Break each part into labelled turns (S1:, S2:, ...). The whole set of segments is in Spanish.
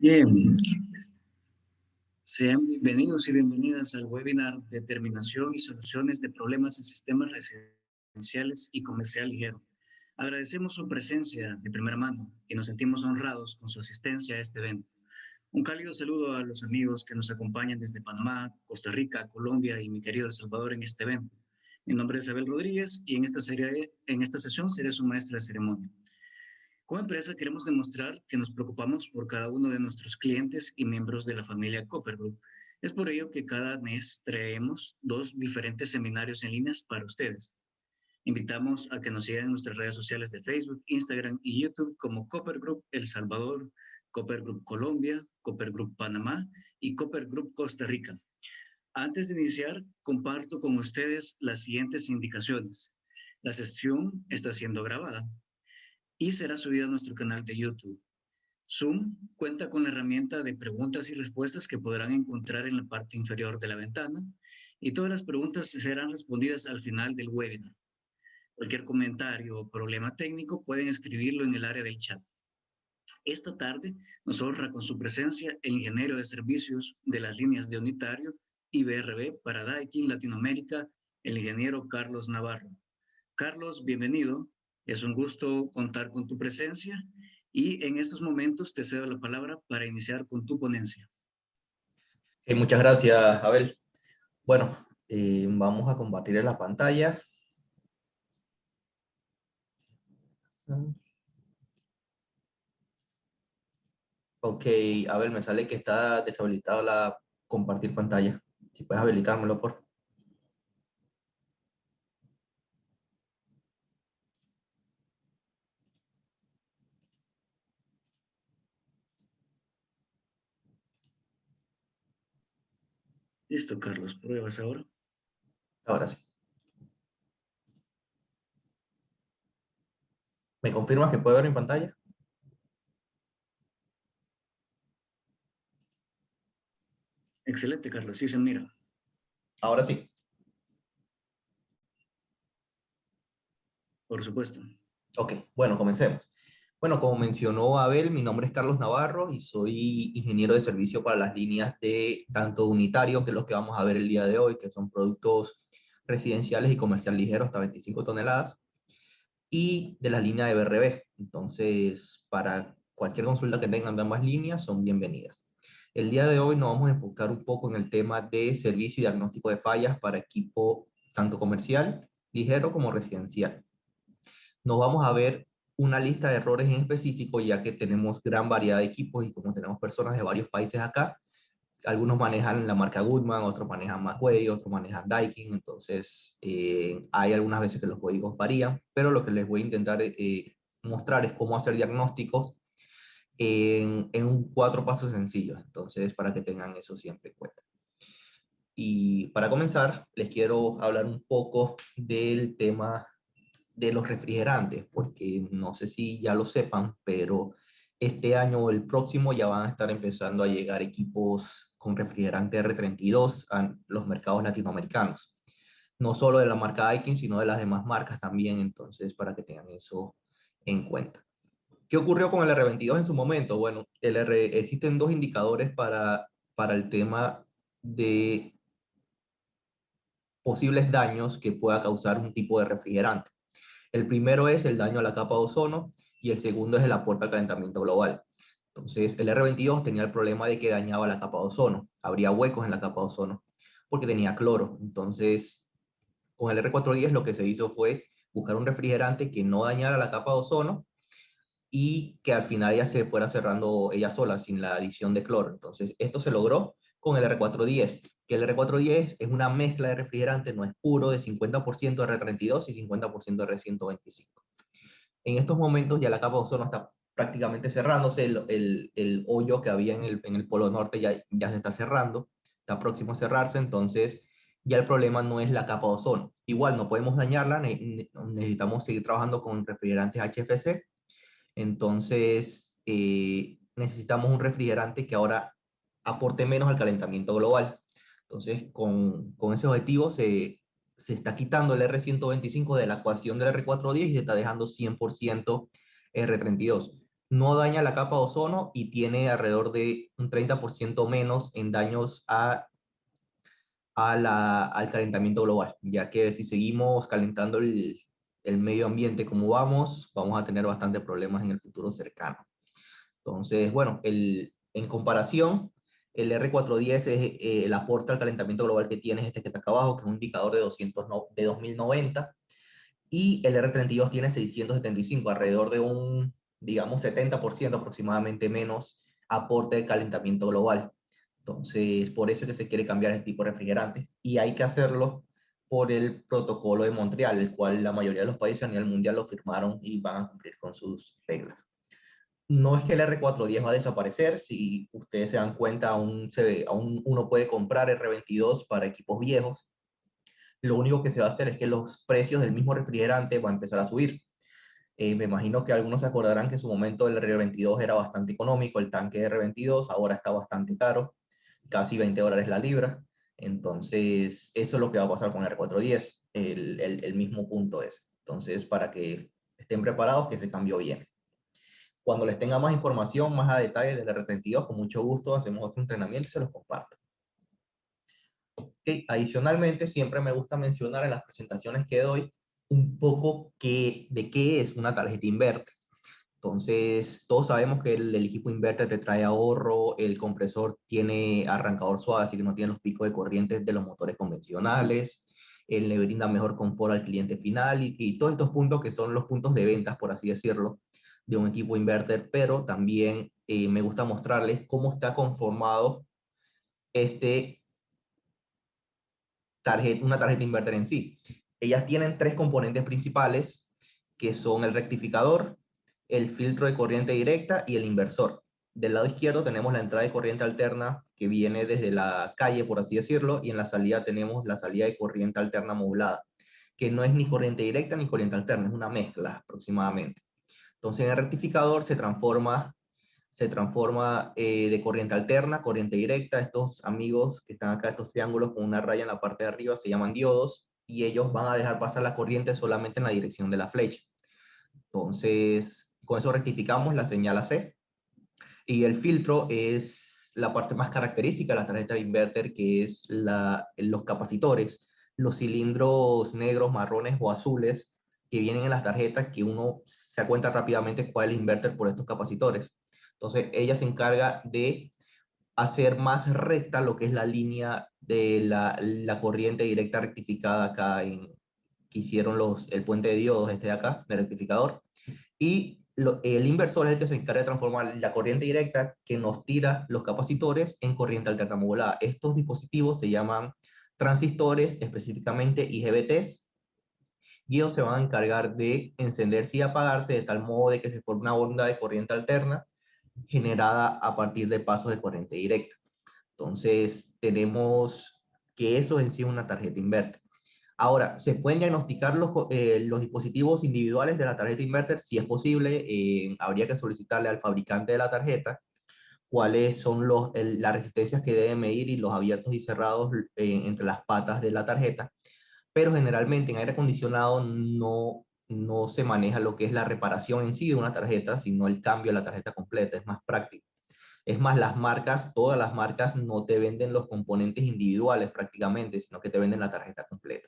S1: Bien, sean bienvenidos y bienvenidas al webinar Determinación y Soluciones de Problemas en Sistemas Residenciales y Comercial Ligero. Agradecemos su presencia de primera mano y nos sentimos honrados con su asistencia a este evento. Un cálido saludo a los amigos que nos acompañan desde Panamá, Costa Rica, Colombia y mi querido El Salvador en este evento. Mi nombre es Abel Rodríguez y en esta sesión seré su maestro de ceremonia. Como empresa queremos demostrar que nos preocupamos por cada uno de nuestros clientes y miembros de la familia Copper Group. Es por ello que cada mes traemos 2 diferentes seminarios en línea para ustedes. Invitamos a que nos sigan en nuestras redes sociales de Facebook, Instagram y YouTube como Copper Group El Salvador, Copper Group Colombia, Copper Group Panamá y Copper Group Costa Rica. Antes de iniciar, comparto con ustedes las siguientes indicaciones. La sesión está siendo grabada y será subida a nuestro canal de YouTube. Zoom cuenta con la herramienta de preguntas y respuestas que podrán encontrar en la parte inferior de la ventana y todas las preguntas serán respondidas al final del webinar. Cualquier comentario o problema técnico pueden escribirlo en el área del chat. Esta tarde nos honra con su presencia el ingeniero de servicios de las líneas de unitario IBRB para Daikin Latinoamérica, el ingeniero Carlos Navarro. Carlos, bienvenido. Es un gusto contar con tu presencia y en estos momentos te cedo la palabra para iniciar con tu ponencia.
S2: Muchas gracias, Abel. Bueno, vamos a compartir en la pantalla. Ok, Abel, me sale que está deshabilitada la compartir pantalla. Si puedes habilitármelo, por favor.
S1: Listo, Carlos. ¿Pruebas ahora?
S2: Ahora sí. ¿Me confirmas que puede ver mi pantalla?
S1: Excelente, Carlos. Sí se mira.
S2: Ahora sí.
S1: Por supuesto.
S2: Ok, bueno, comencemos. Bueno, como mencionó Abel, mi nombre es Carlos Navarro y soy ingeniero de servicio para las líneas de tanto unitario, que es lo que vamos a ver el día de hoy, que son productos residenciales y comercial ligeros hasta 25 toneladas, y de la línea de BRB. Entonces, para cualquier consulta que tengan de ambas líneas, son bienvenidas. El día de hoy nos vamos a enfocar un poco en el tema de servicio y diagnóstico de fallas para equipo tanto comercial, ligero como residencial. Nos vamos a ver una lista de errores en específico, ya que tenemos gran variedad de equipos y como tenemos personas de varios países acá, algunos manejan la marca Goodman, otros manejan Maxway, otros manejan Daikin, entonces hay algunas veces que los códigos varían, pero lo que les voy a intentar mostrar es cómo hacer diagnósticos en un 4 pasos sencillos, entonces para que tengan eso siempre en cuenta. Y para comenzar, les quiero hablar un poco del tema de los refrigerantes, porque no sé si ya lo sepan, pero este año o el próximo ya van a estar empezando a llegar equipos con refrigerante R32 a los mercados latinoamericanos. No solo de la marca Daikin, sino de las demás marcas también, entonces para que tengan eso en cuenta. ¿Qué ocurrió con el R22 en su momento? Bueno, existen 2 indicadores para el tema de posibles daños que pueda causar un tipo de refrigerante. El primero es el daño a la capa de ozono y el segundo es el aporte al calentamiento global. Entonces, el R22 tenía el problema de que dañaba la capa de ozono. Habría huecos en la capa de ozono porque tenía cloro. Entonces, con el R410 lo que se hizo fue buscar un refrigerante que no dañara la capa de ozono y que al final ya se fuera cerrando ella sola sin la adición de cloro. Entonces, esto se logró con el R410, que el R410 es una mezcla de refrigerante, no es puro, de 50% R32 y 50% R125. En estos momentos ya la capa de ozono está prácticamente cerrándose, el hoyo que había en el polo norte ya se está cerrando, está próximo a cerrarse, entonces ya el problema no es la capa de ozono. Igual no podemos dañarla, necesitamos seguir trabajando con refrigerantes HFC, entonces necesitamos un refrigerante que ahora aporte menos al calentamiento global. Entonces con ese objetivo se está quitando el R125 de la ecuación del R410 y se está dejando 100% R32. no daña la capa de ozono y tiene alrededor de un 30% menos en daños al calentamiento global, ya que si seguimos calentando el medio ambiente como vamos a tener bastantes problemas en el futuro cercano. Entonces, bueno, en comparación, el R410 es el aporte al calentamiento global que tiene es este que está acá abajo, que es un indicador de 2090, y el R32 tiene 675, alrededor de un, digamos, 70% aproximadamente menos aporte de calentamiento global. Entonces, por eso es que se quiere cambiar este tipo de refrigerante, y hay que hacerlo por el protocolo de Montreal, el cual la mayoría de los países a nivel mundial lo firmaron y van a cumplir con sus reglas. No es que el R410 va a desaparecer, si ustedes se dan cuenta, aún uno puede comprar R22 para equipos viejos. Lo único que se va a hacer es que los precios del mismo refrigerante van a empezar a subir. Me imagino que algunos se acordarán que en su momento el R22 era bastante económico, el tanque de R22 ahora está bastante caro, casi $20 la libra. Entonces, eso es lo que va a pasar con el R410, el mismo punto es. Entonces, para que estén preparados, que se cambió bien. Cuando les tenga más información, más a detalle del R32, con mucho gusto hacemos otro entrenamiento y se los comparto. Okay. Adicionalmente, siempre me gusta mencionar en las presentaciones que doy un poco de qué es una tarjeta inverter. Entonces, todos sabemos que el equipo inverter te trae ahorro, el compresor tiene arrancador suave, así que no tiene los picos de corriente de los motores convencionales, él le brinda mejor confort al cliente final y todos estos puntos que son los puntos de ventas, por así decirlo, de un equipo inverter, pero también me gusta mostrarles cómo está conformado este una tarjeta inverter en sí. Ellas tienen tres componentes principales, que son el rectificador, el filtro de corriente directa y el inversor. Del lado izquierdo tenemos la entrada de corriente alterna que viene desde la calle, por así decirlo, y en la salida tenemos la salida de corriente alterna modulada, que no es ni corriente directa ni corriente alterna, es una mezcla aproximadamente. Entonces en el rectificador se transforma de corriente alterna, corriente directa. Estos amigos que están acá, estos triángulos con una raya en la parte de arriba, se llaman diodos, y ellos van a dejar pasar la corriente solamente en la dirección de la flecha. Entonces, con eso rectificamos la señal AC. Y el filtro es la parte más característica de la tarjeta de inverter, que es los capacitores, los cilindros negros, marrones o azules que vienen en las tarjetas, que uno se da cuenta rápidamente cuál es el inverter por estos capacitores. Entonces, ella se encarga de hacer más recta lo que es la línea de la corriente directa rectificada acá que hicieron el puente de diodos este de acá, de rectificador. Y el inversor es el que se encarga de transformar la corriente directa que nos tira los capacitores en corriente alterna modulada. Estos dispositivos se llaman transistores, específicamente IGBTs, y ellos se van a encargar de encenderse y apagarse de tal modo de que se forme una onda de corriente alterna generada a partir de pasos de corriente directa. Entonces, tenemos que eso en sí es una tarjeta inverter. Ahora, ¿se pueden diagnosticar los dispositivos individuales de la tarjeta inverter? Si es posible, habría que solicitarle al fabricante de la tarjeta cuáles son las resistencias que debe medir y los abiertos y cerrados entre las patas de la tarjeta. Pero generalmente en aire acondicionado no se maneja lo que es la reparación en sí de una tarjeta, sino el cambio de la tarjeta completa. Es más práctico. Es más, todas las marcas no te venden los componentes individuales prácticamente, sino que te venden la tarjeta completa.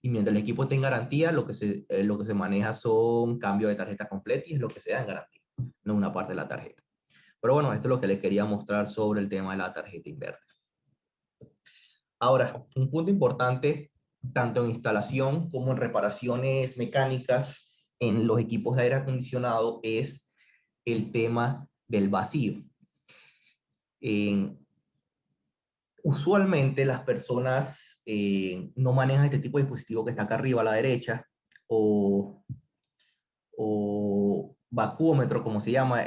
S2: Y mientras el equipo esté en garantía, lo que se maneja son cambios de tarjeta completa y es lo que se da en garantía, no una parte de la tarjeta. Pero bueno, esto es lo que les quería mostrar sobre el tema de la tarjeta inverter. Ahora, un punto importante, tanto en instalación como en reparaciones mecánicas en los equipos de aire acondicionado, es el tema del vacío. Usualmente las personas no manejan este tipo de dispositivo que está acá arriba a la derecha, o vacuómetro, como se llama.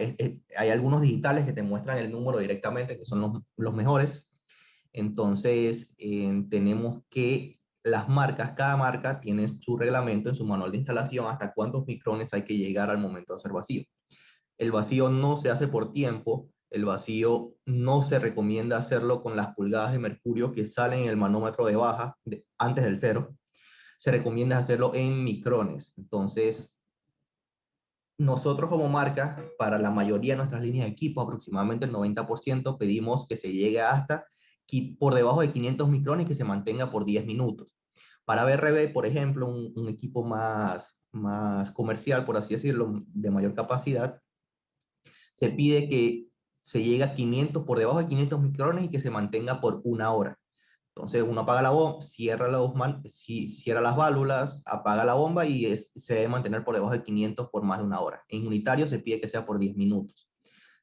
S2: Hay algunos digitales que te muestran el número directamente, que son los mejores. Entonces, tenemos que cada marca tiene su reglamento en su manual de instalación hasta cuántos micrones hay que llegar al momento de hacer vacío. El vacío no se hace por tiempo, el vacío no se recomienda hacerlo con las pulgadas de mercurio que salen en el manómetro de baja, antes del cero. Se recomienda hacerlo en micrones. Entonces, nosotros como marca, para la mayoría de nuestras líneas de equipo, aproximadamente el 90%, pedimos que se llegue hasta por debajo de 500 micrones y que se mantenga por 10 minutos. Para BRB, por ejemplo, un equipo más comercial, por así decirlo, de mayor capacidad, se pide que se llegue a 500, por debajo de 500 micrones y que se mantenga por 1 hora. Entonces uno apaga la bomba, cierra las válvulas, apaga la bomba y se debe mantener por debajo de 500 por más de 1 hora. En unitario se pide que sea por 10 minutos.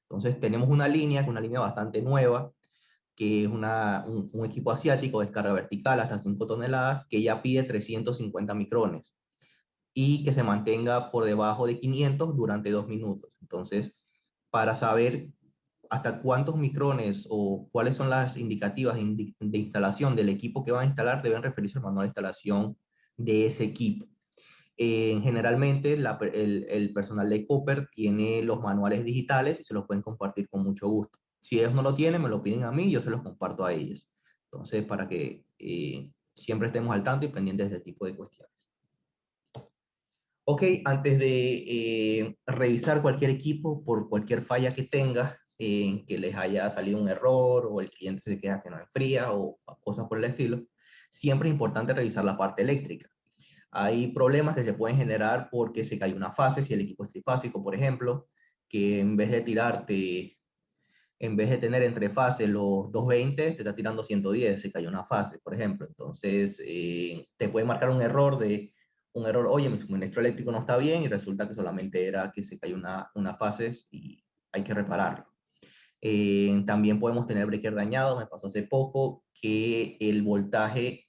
S2: Entonces tenemos una línea, que es una línea bastante nueva, que es un equipo asiático de descarga vertical hasta 5 toneladas, que ya pide 350 micrones y que se mantenga por debajo de 500 durante 2 minutos. Entonces, para saber hasta cuántos micrones o cuáles son las indicativas de instalación del equipo que van a instalar, deben referirse al manual de instalación de ese equipo. Generalmente el personal de Cooper tiene los manuales digitales y se los pueden compartir con mucho gusto. Si ellos no lo tienen, me lo piden a mí y yo se los comparto a ellos. Entonces, para que siempre estemos al tanto y pendientes de este tipo de cuestiones. Ok, antes de revisar cualquier equipo por cualquier falla que tenga, que les haya salido un error o el cliente se queja que no enfría o cosas por el estilo, siempre es importante revisar la parte eléctrica. Hay problemas que se pueden generar porque se cae una fase, si el equipo es trifásico, por ejemplo, que en vez de tener entre fases los 220, te está tirando 110, se cayó una fase, por ejemplo. Entonces, te puede marcar un error, oye, mi suministro eléctrico no está bien y resulta que solamente era que se cayó una fase y hay que repararlo. También podemos tener breaker dañado, me pasó hace poco que el voltaje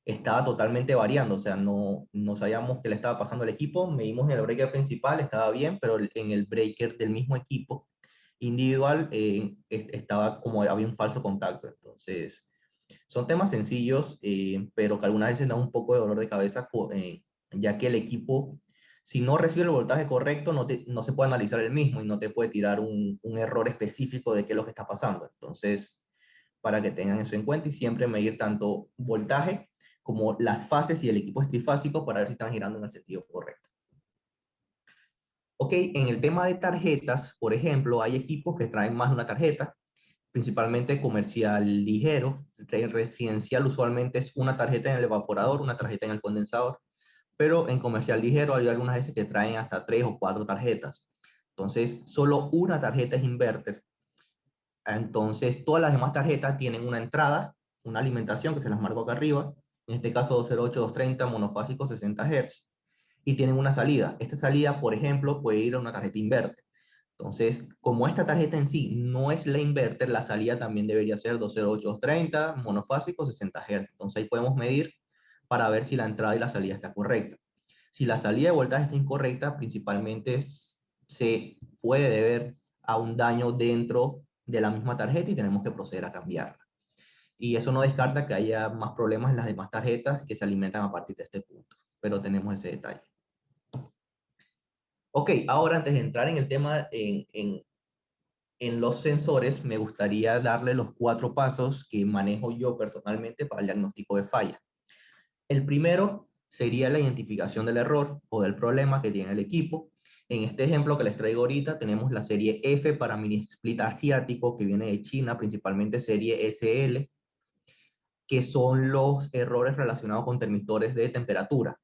S2: estaba totalmente variando, o sea, no sabíamos qué le estaba pasando al equipo, medimos en el breaker principal, estaba bien, pero en el breaker del mismo equipo individual estaba como había un falso contacto. Entonces, son temas sencillos, pero que algunas veces da un poco de dolor de cabeza, ya que el equipo, si no recibe el voltaje correcto, no se puede analizar el mismo y no te puede tirar un error específico de qué es lo que está pasando. Entonces, para que tengan eso en cuenta y siempre medir tanto voltaje como las fases y el equipo es trifásico para ver si están girando en el sentido correcto. Ok, en el tema de tarjetas, por ejemplo, hay equipos que traen más de una tarjeta, principalmente comercial ligero. Residencial usualmente es una tarjeta en el evaporador, una tarjeta en el condensador, pero en comercial ligero hay algunas veces que traen hasta 3 o 4 tarjetas. Entonces, solo una tarjeta es inverter. Entonces, todas las demás tarjetas tienen una entrada, una alimentación que se las marco acá arriba, en este caso 208, 230, monofásico 60 Hz, y tienen una salida. Esta salida, por ejemplo, puede ir a una tarjeta inverter. Entonces, como esta tarjeta en sí no es la inverter, la salida también debería ser 208, 230, monofásico 60 Hz. Entonces ahí podemos medir para ver si la entrada y la salida está correcta. Si la salida de voltaje está incorrecta, principalmente se puede deber a un daño dentro de la misma tarjeta y tenemos que proceder a cambiarla. Y eso no descarta que haya más problemas en las demás tarjetas que se alimentan a partir de este punto, pero tenemos ese detalle. Ok, ahora antes de entrar en el tema en los sensores, me gustaría darle los 4 pasos que manejo yo personalmente para el diagnóstico de falla. El primero sería la identificación del error o del problema que tiene el equipo. En este ejemplo que les traigo ahorita, tenemos la serie F para mini split asiático que viene de China, principalmente serie SL, que son los errores relacionados con termistores de temperatura.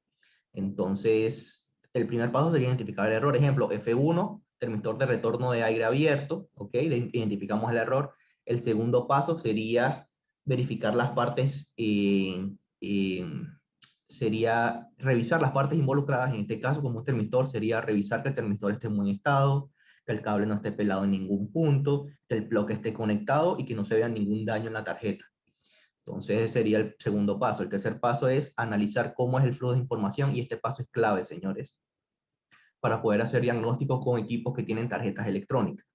S2: Entonces, el primer paso sería identificar el error. Ejemplo, F1, termistor de retorno de aire abierto, ¿ok? Identificamos el error. El segundo paso sería verificar las partes, sería revisar las partes involucradas. En este caso, como un termistor, sería revisar que el termistor esté en buen estado, que el cable no esté pelado en ningún punto, que el bloque esté conectado y que no se vea ningún daño en la tarjeta. Entonces, ese sería el segundo paso. El tercer paso es analizar cómo es el flujo de información y este paso es clave, señores, para poder hacer diagnósticos con equipos que tienen tarjetas electrónicas.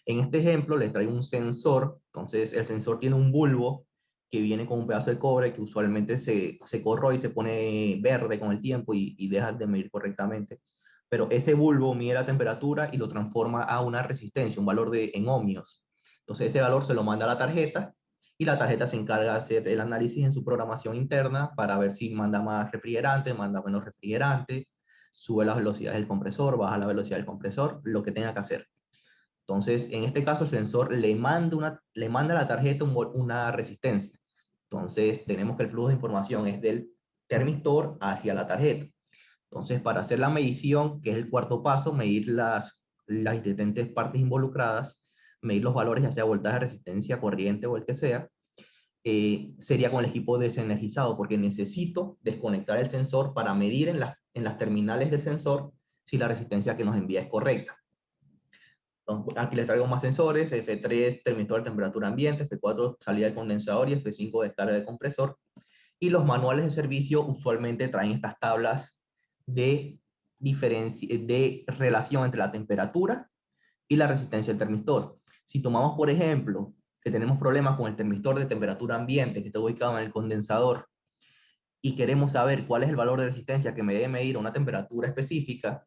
S2: En este ejemplo les traigo un sensor. Entonces, el sensor tiene un bulbo que viene con un pedazo de cobre que usualmente se corroe y se pone verde con el tiempo y deja de medir correctamente. Pero ese bulbo mide la temperatura y lo transforma a una resistencia, un valor en ohmios. Entonces, ese valor se lo manda a la tarjeta y la tarjeta se encarga de hacer el análisis en su programación interna para ver si manda más refrigerante, manda menos refrigerante, sube la velocidad del compresor, baja la velocidad del compresor, lo que tenga que hacer. Entonces, en este caso, el sensor le manda a la tarjeta una resistencia. Entonces, tenemos que el flujo de información es del termistor hacia la tarjeta. Entonces, para hacer la medición, que es el cuarto paso, medir las diferentes partes involucradas, medir los valores, ya sea voltaje, resistencia, corriente o el que sea, sería con el equipo desenergizado, porque necesito desconectar el sensor para medir en las terminales del sensor si la resistencia que nos envía es correcta. Entonces, aquí les traigo más sensores: F3, termistor de temperatura ambiente; F4, salida del condensador; y F5, descarga del compresor. Y los manuales de servicio usualmente traen estas tablas de relación entre la temperatura y la resistencia del termistor. Si tomamos, por ejemplo, que tenemos problemas con el termistor de temperatura ambiente que está ubicado en el condensador y queremos saber cuál es el valor de resistencia que me debe medir a una temperatura específica,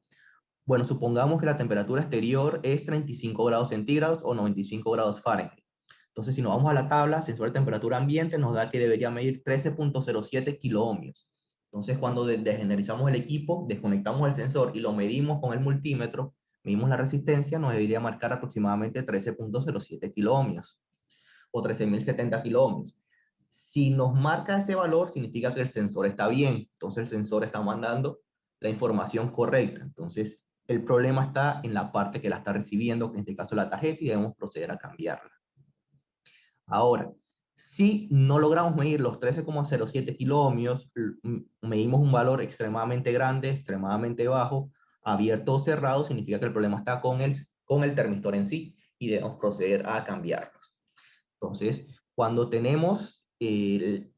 S2: bueno, supongamos que la temperatura exterior es 35 grados centígrados o 95 grados Fahrenheit. Entonces, si nos vamos a la tabla, sensor de temperatura ambiente nos da que debería medir 13.07 kiloohmios. Entonces, cuando degenerizamos el equipo, desconectamos el sensor y lo medimos con el multímetro, medimos la resistencia, nos debería marcar aproximadamente 13.07 kiloohmios o 13.070 kiloohmios. Si nos marca ese valor, significa que el sensor está bien. Entonces, el sensor está mandando la información correcta. Entonces, el problema está en la parte que la está recibiendo, que en este caso es la tarjeta, y debemos proceder a cambiarla. Ahora, si no logramos medir los 13.07 kiloohmios, medimos un valor extremadamente grande, extremadamente bajo, abierto o cerrado, significa que el problema está con el termistor en sí y debemos proceder a cambiarlos. Entonces, cuando tenemos que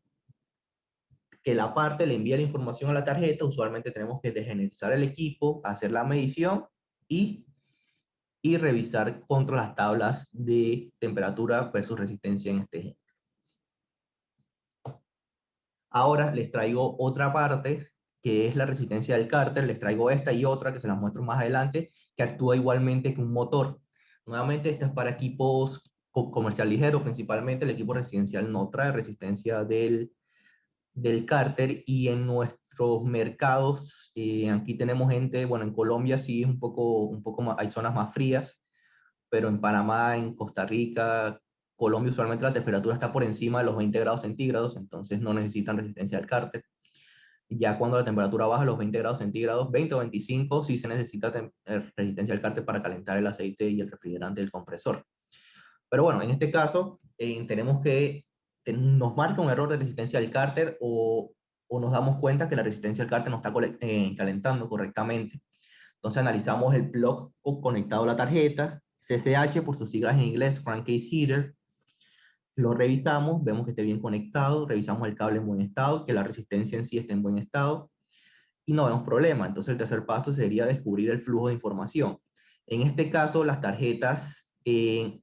S2: la parte le envía la información a la tarjeta, usualmente tenemos que degenerizar el equipo, hacer la medición y revisar contra las tablas de temperatura versus resistencia en este ejemplo. Ahora les traigo otra parte, que es la resistencia del cárter. Les traigo esta y otra que se las muestro más adelante, que actúa igualmente que un motor. Nuevamente, esta es para equipos comercial ligero, principalmente. El equipo residencial no trae resistencia del cárter, y en nuestros mercados, aquí tenemos gente, bueno, en Colombia sí es un poco más, hay zonas más frías, pero en Panamá, en Costa Rica, Colombia, usualmente la temperatura está por encima de los 20 grados centígrados, entonces no necesitan resistencia al cárter. Ya cuando la temperatura baja a los 20 grados centígrados, 20 o 25, sí se necesita resistencia al cárter para calentar el aceite y el refrigerante del compresor. Pero bueno, en este caso, tenemos que nos marca un error de resistencia al cárter, o nos damos cuenta que la resistencia al cárter no está calentando correctamente. Entonces analizamos el plug conectado a la tarjeta, CCH por sus siglas en inglés, Crankcase Heater. Lo revisamos, vemos que esté bien conectado, revisamos el cable en buen estado, que la resistencia en sí esté en buen estado, y no vemos problema. Entonces el tercer paso sería descubrir el flujo de información. En este caso, las tarjetas,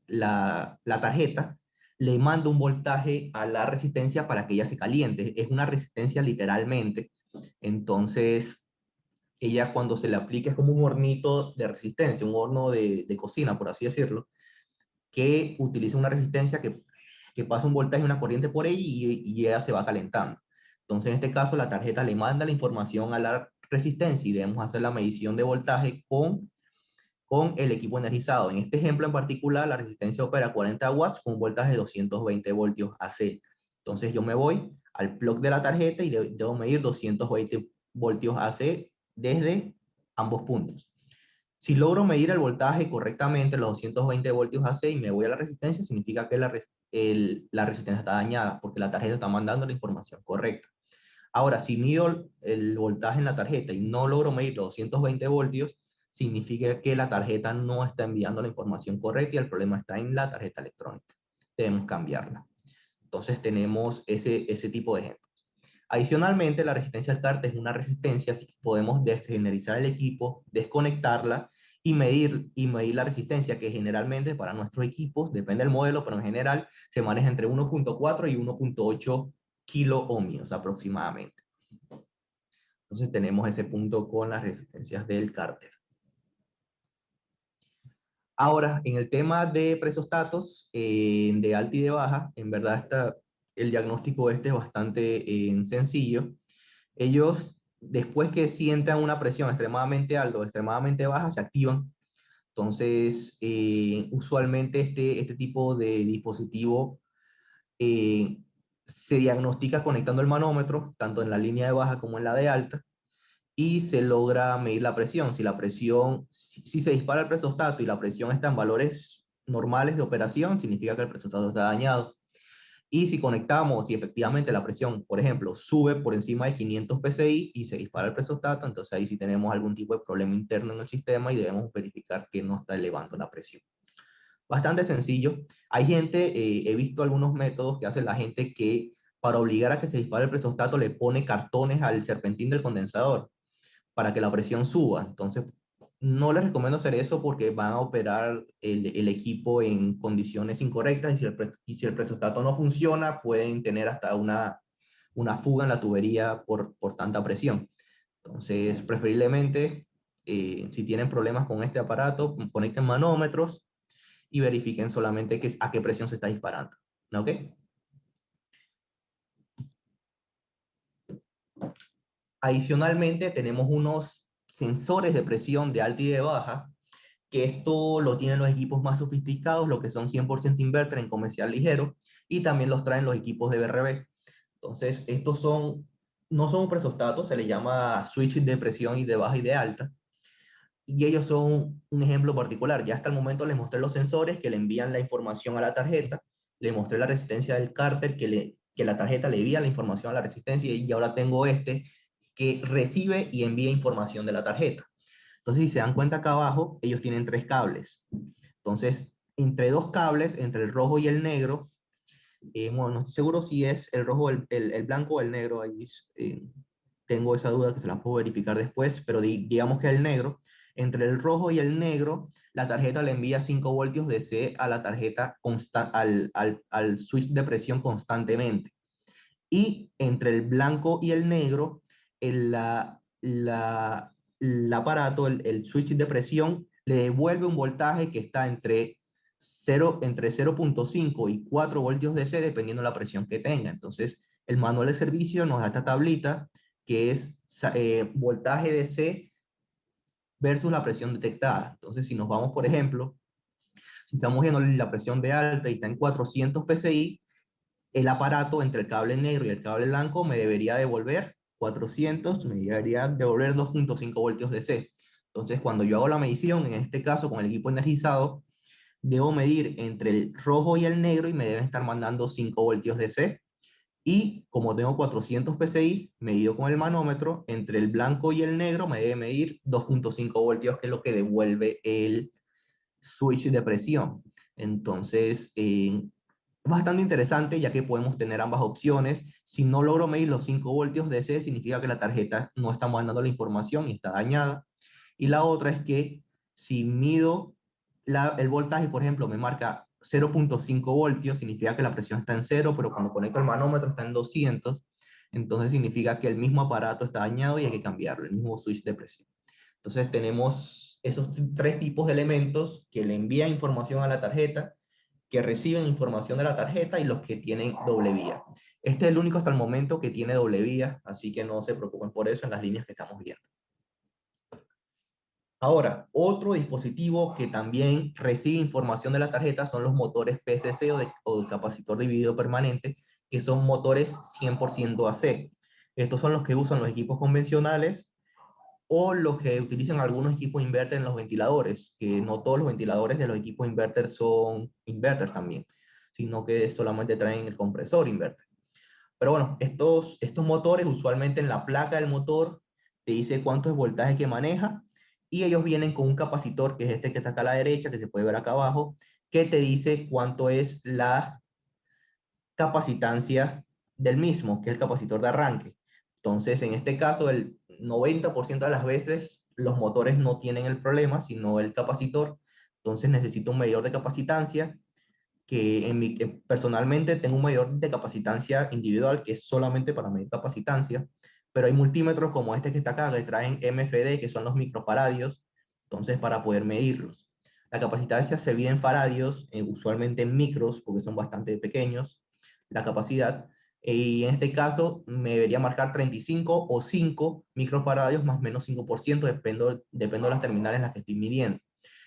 S2: la tarjeta le manda un voltaje a la resistencia para que ella se caliente. Es una resistencia literalmente. Entonces, ella, cuando se le aplica, es como un hornito de resistencia, un horno de cocina, por así decirlo, que utiliza una resistencia que pasa un voltaje, una corriente por ella, y ella se va calentando. Entonces, en este caso, la tarjeta le manda la información a la resistencia y debemos hacer la medición de voltaje con el equipo energizado. En este ejemplo en particular, la resistencia opera 40 watts con un voltaje de 220 voltios AC. Entonces, yo me voy al plug de la tarjeta y debo medir 220 voltios AC desde ambos puntos. Si logro medir el voltaje correctamente, los 220 voltios AC, y me voy a la resistencia, significa que la resistencia está dañada, porque la tarjeta está mandando la información correcta. Ahora, si mido el voltaje en la tarjeta y no logro medir los 220 voltios, significa que la tarjeta no está enviando la información correcta y el problema está en la tarjeta electrónica. Debemos cambiarla. Entonces tenemos ese tipo de ejemplos. Adicionalmente, la resistencia al cárter es una resistencia, así que podemos desgenerizar el equipo, desconectarla y medir la resistencia, que generalmente para nuestros equipos, depende del modelo, pero en general se maneja entre 1.4 y 1.8 kiloohmios aproximadamente. Entonces tenemos ese punto con las resistencias del cárter. Ahora, en el tema de presostatos de alta y de baja, en verdad el diagnóstico es bastante sencillo. Ellos después que sientan una presión extremadamente alta o extremadamente baja, se activan. Entonces, usualmente este tipo de dispositivo eh, se diagnostica conectando el manómetro, tanto en la línea de baja como en la de alta, y se logra medir la presión. Si la presión, si se dispara el presostato y la presión está en valores normales de operación, significa que el presostato está dañado. Y si conectamos y efectivamente la presión, por ejemplo, sube por encima de 500 psi y se dispara el presostato, entonces ahí sí tenemos algún tipo de problema interno en el sistema y debemos verificar que no está elevando la presión. Bastante sencillo. Hay gente, he visto algunos métodos que hace la gente que para obligar a que se dispare el presostato le pone cartones al serpentín del condensador para que la presión suba. Entonces, no les recomiendo hacer eso porque van a operar el equipo en condiciones incorrectas y si el presostato no funciona, pueden tener hasta una fuga en la tubería por tanta presión. Entonces, preferiblemente, si tienen problemas con este aparato, conecten manómetros y verifiquen solamente a qué presión se está disparando. ¿Ok? Adicionalmente, tenemos unos sensores de presión de alta y de baja, que esto lo tienen los equipos más sofisticados, lo que son 100% inverter en comercial ligero, y también los traen los equipos de BRB. Entonces, estos no son un presostato, se le llama switch de presión y de baja y de alta, y ellos son un ejemplo particular. Ya hasta el momento les mostré los sensores que le envían la información a la tarjeta, le mostré la resistencia del cárter que la tarjeta le envía la información a la resistencia y ahora tengo este que recibe y envía información de la tarjeta. Entonces, si se dan cuenta acá abajo, ellos tienen 3 cables. Entonces, entre 2 cables, entre el rojo y el negro, bueno, no estoy seguro si es el rojo, el blanco o el negro, ahí tengo esa duda que se la puedo verificar después, pero digamos que el negro, entre el rojo y el negro, la tarjeta le envía 5 voltios DC a la tarjeta al switch de presión constantemente. Y entre el blanco y el negro, el aparato, el switch de presión, le devuelve un voltaje que está entre 0.5 y 4 voltios DC, dependiendo de la presión que tenga. Entonces, el manual de servicio nos da esta tablita que es voltaje DC versus la presión detectada. Entonces, si nos vamos, por ejemplo, si estamos viendo la presión de alta y está en 400 psi, el aparato entre el cable negro y el cable blanco me debería devolver 400, me debería devolver 2.5 voltios DC. Entonces, cuando yo hago la medición, en este caso con el equipo energizado, debo medir entre el rojo y el negro y me deben estar mandando 5 voltios DC. Y como tengo 400 psi, medido con el manómetro, entre el blanco y el negro me debe medir 2.5 voltios, que es lo que devuelve el switch de presión. Entonces, bastante interesante ya que podemos tener ambas opciones. Si no logro medir los 5 voltios DC, significa que la tarjeta no está mandando la información y está dañada. Y la otra es que si mido el voltaje, por ejemplo, me marca 0.5 voltios, significa que la presión está en 0, pero cuando conecto el manómetro está en 200, entonces significa que el mismo aparato está dañado y hay que cambiarlo, el mismo switch de presión. Entonces tenemos esos 3 tipos de elementos que le envían información a la tarjeta, que reciben información de la tarjeta y los que tienen doble vía. Este es el único hasta el momento que tiene doble vía, así que no se preocupen por eso en las líneas que estamos viendo. Ahora, otro dispositivo que también recibe información de la tarjeta son los motores PCC o de capacitor dividido permanente, que son motores 100% AC. Estos son los que usan los equipos convencionales o los que utilizan algunos equipos inverter en los ventiladores, que no todos los ventiladores de los equipos inverter son inverters también, sino que solamente traen el compresor inverter. Pero bueno, estos motores usualmente en la placa del motor te dice cuánto es voltaje que maneja y ellos vienen con un capacitor que es este que está acá a la derecha, que se puede ver acá abajo, que te dice cuánto es la capacitancia del mismo, que es el capacitor de arranque. Entonces, en este caso, el 90% de las veces los motores no tienen el problema, sino el capacitor. Entonces, necesito un medidor de capacitancia que personalmente tengo un medidor de capacitancia individual que es solamente para medir capacitancia, pero hay multímetros como este que está acá que traen MFD, que son los microfaradios, entonces para poder medirlos. La capacitancia se mide en faradios, usualmente en micros, porque son bastante pequeños, la capacidad. Y en este caso me debería marcar 35 o 5 microfaradios más menos 5%, depende de las terminales en las que estoy midiendo.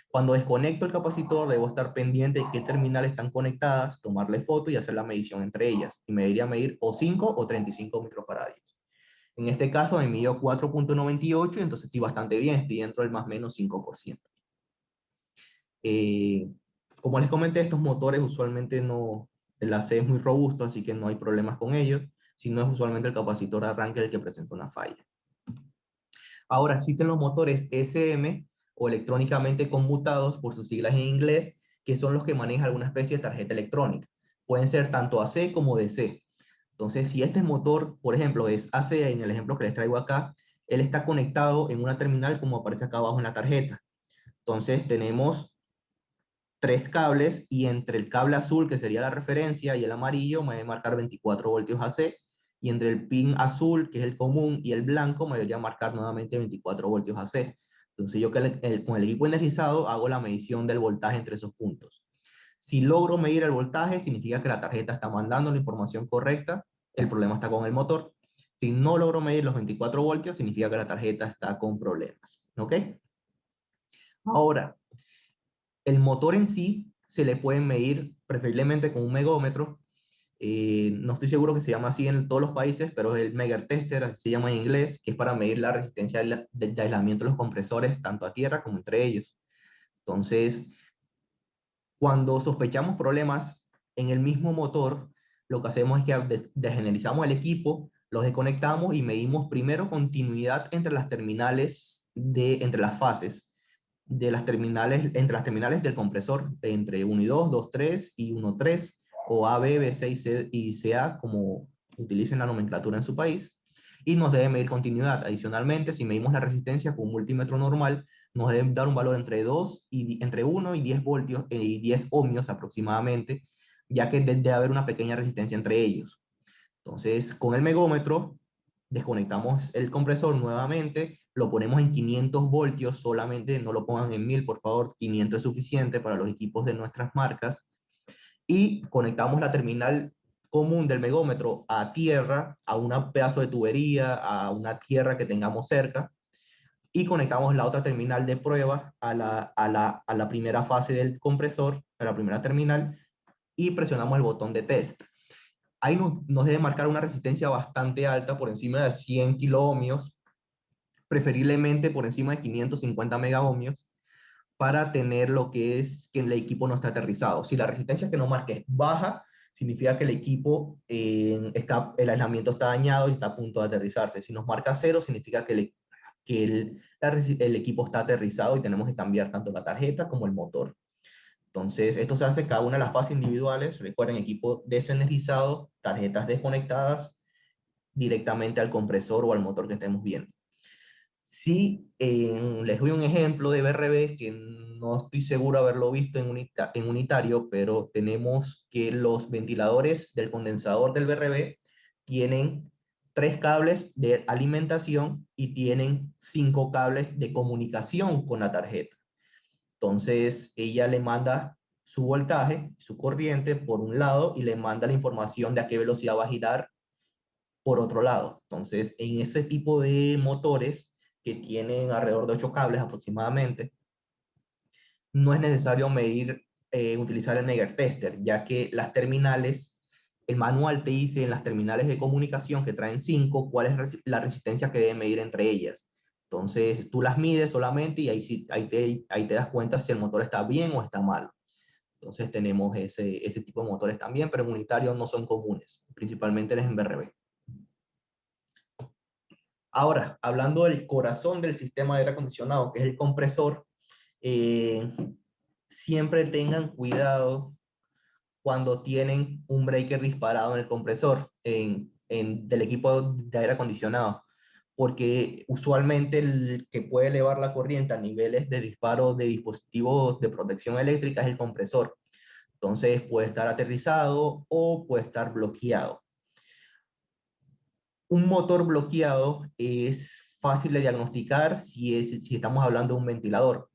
S2: Cuando desconecto el capacitor, debo estar pendiente de qué terminales están conectadas, tomarle foto y hacer la medición entre ellas. Y me debería medir o 5 o 35 microfaradios. En este caso me midió 4.98, entonces estoy bastante bien, estoy dentro del más o menos 5%. Eh, Como les comenté, estos motores usualmente no, el AC es muy robusto, así que no hay problemas con ellos, sino es usualmente el capacitor de arranque el que presenta una falla. Ahora existen los motores SM o electrónicamente conmutados por sus siglas en inglés, que son los que manejan alguna especie de tarjeta electrónica. Pueden ser tanto AC como DC. Entonces, si este motor, por ejemplo, es AC, en el ejemplo que les traigo acá, él está conectado en una terminal como aparece acá abajo en la tarjeta. Entonces, tenemos 3 cables y entre el cable azul, que sería la referencia, y el amarillo me debe marcar 24 voltios AC, y entre el pin azul, que es el común, y el blanco me debería marcar nuevamente 24 voltios AC. Entonces yo con el equipo energizado hago la medición del voltaje entre esos puntos. Si logro medir el voltaje, significa que la tarjeta está mandando la información correcta, el problema está con el motor. Si no logro medir los 24 voltios, significa que la tarjeta está con problemas. ¿Ok? Ahora, el motor en sí se le puede medir preferiblemente con un megómetro. No estoy seguro que se llama así en todos los países, pero es el Megger Tester, así se llama en inglés, que es para medir la resistencia de aislamiento de los compresores, tanto a tierra como entre ellos. Entonces, cuando sospechamos problemas en el mismo motor, lo que hacemos es que desgenerizamos el equipo, los desconectamos y medimos primero continuidad entre las terminales, entre las fases de las terminales, entre las terminales del compresor, entre 1 y 2, 2, 3 y 1, 3, o A, B, B, C y, C y CA, como utilicen la nomenclatura en su país, y nos debe medir continuidad. Adicionalmente, si medimos la resistencia con un multímetro normal, nos debe dar un valor entre 1 y 10 voltios y 10 ohmios aproximadamente, ya que debe haber una pequeña resistencia entre ellos. Entonces, con el megómetro, desconectamos el compresor nuevamente, lo ponemos en 500 voltios solamente, no lo pongan en 1000, por favor, 500 es suficiente para los equipos de nuestras marcas, y conectamos la terminal común del megómetro a tierra, a un pedazo de tubería, a una tierra que tengamos cerca, y conectamos la otra terminal de prueba a la primera fase del compresor, a la primera terminal, y presionamos el botón de test. Ahí nos debe marcar una resistencia bastante alta, por encima de 100 kiloohmios, preferiblemente por encima de 550 megaohmios, para tener lo que es que el equipo no está aterrizado. Si la resistencia que nos marque es baja, significa que el equipo, el aislamiento está dañado y está a punto de aterrizarse. Si nos marca 0, significa el equipo está aterrizado y tenemos que cambiar tanto la tarjeta como el motor. Entonces, esto se hace cada una de las fases individuales. Recuerden, equipo desenergizado, tarjetas desconectadas, directamente al compresor o al motor que estemos viendo. Sí, les doy un ejemplo de BRB que no estoy seguro haberlo visto en unitario, pero tenemos que los ventiladores del condensador del BRB tienen 3 cables de alimentación y tienen 5 cables de comunicación con la tarjeta. Entonces, ella le manda su voltaje, su corriente por un lado y le manda la información de a qué velocidad va a girar por otro lado. Entonces, en ese tipo de motores que tienen alrededor de 8 cables aproximadamente, no es necesario utilizar el Megger Tester, ya que las terminales, el manual te dice en las terminales de comunicación que traen 5 cuál es la resistencia que debe medir entre ellas. Entonces, tú las mides solamente y ahí te das cuenta si el motor está bien o está mal. Entonces, tenemos ese tipo de motores también, pero en unitario no son comunes, principalmente en BRB. Ahora, hablando del corazón del sistema de aire acondicionado, que es el compresor, eh, siempre tengan cuidado cuando tienen un breaker disparado en el compresor del equipo de aire acondicionado, porque usualmente el que puede elevar la corriente a niveles de disparo de dispositivos de protección eléctrica es el compresor. Entonces puede estar aterrizado o puede estar bloqueado. Un motor bloqueado es fácil de diagnosticar si estamos hablando de un ventilador.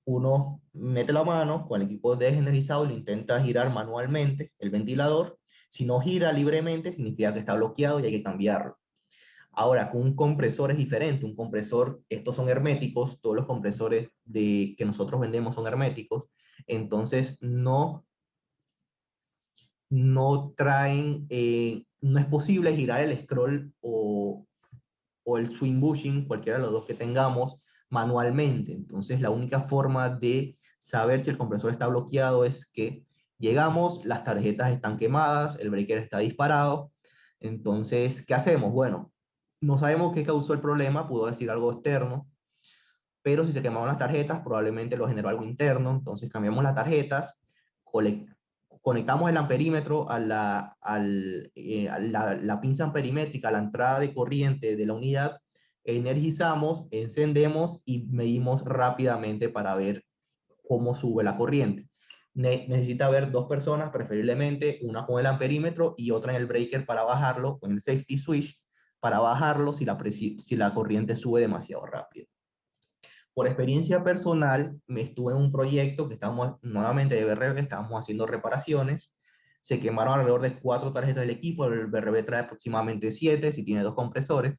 S2: uno mete la mano con el equipo desenergizado y lo intenta girar manualmente el ventilador. Si no gira libremente, significa que está bloqueado y hay que cambiarlo. Ahora, con un compresor es diferente. Un compresor, estos son herméticos, todos los compresores que nosotros vendemos son herméticos, entonces no traen, no es posible girar el scroll o el swing bushing, cualquiera de los dos que tengamos, manualmente. Entonces, la única forma de saber si el compresor está bloqueado es que llegamos, las tarjetas están quemadas, el breaker está disparado. Entonces, ¿qué hacemos? Bueno, no sabemos qué causó el problema, pudo decir algo externo, pero si se quemaron las tarjetas, probablemente lo generó algo interno. Entonces, cambiamos las tarjetas, conectamos el amperímetro a la pinza amperimétrica, a la entrada de corriente de la unidad, energizamos, encendemos y medimos rápidamente para ver cómo sube la corriente. Necesita haber dos personas, preferiblemente una con el amperímetro y otra en el breaker para bajarlo, con el safety switch, para bajarlo si la corriente sube demasiado rápido. Por experiencia personal, me estuve en un proyecto que estábamos nuevamente de BRB, estábamos haciendo reparaciones. Se quemaron alrededor de 4 tarjetas del equipo, el BRB trae aproximadamente 7 si tiene 2 compresores.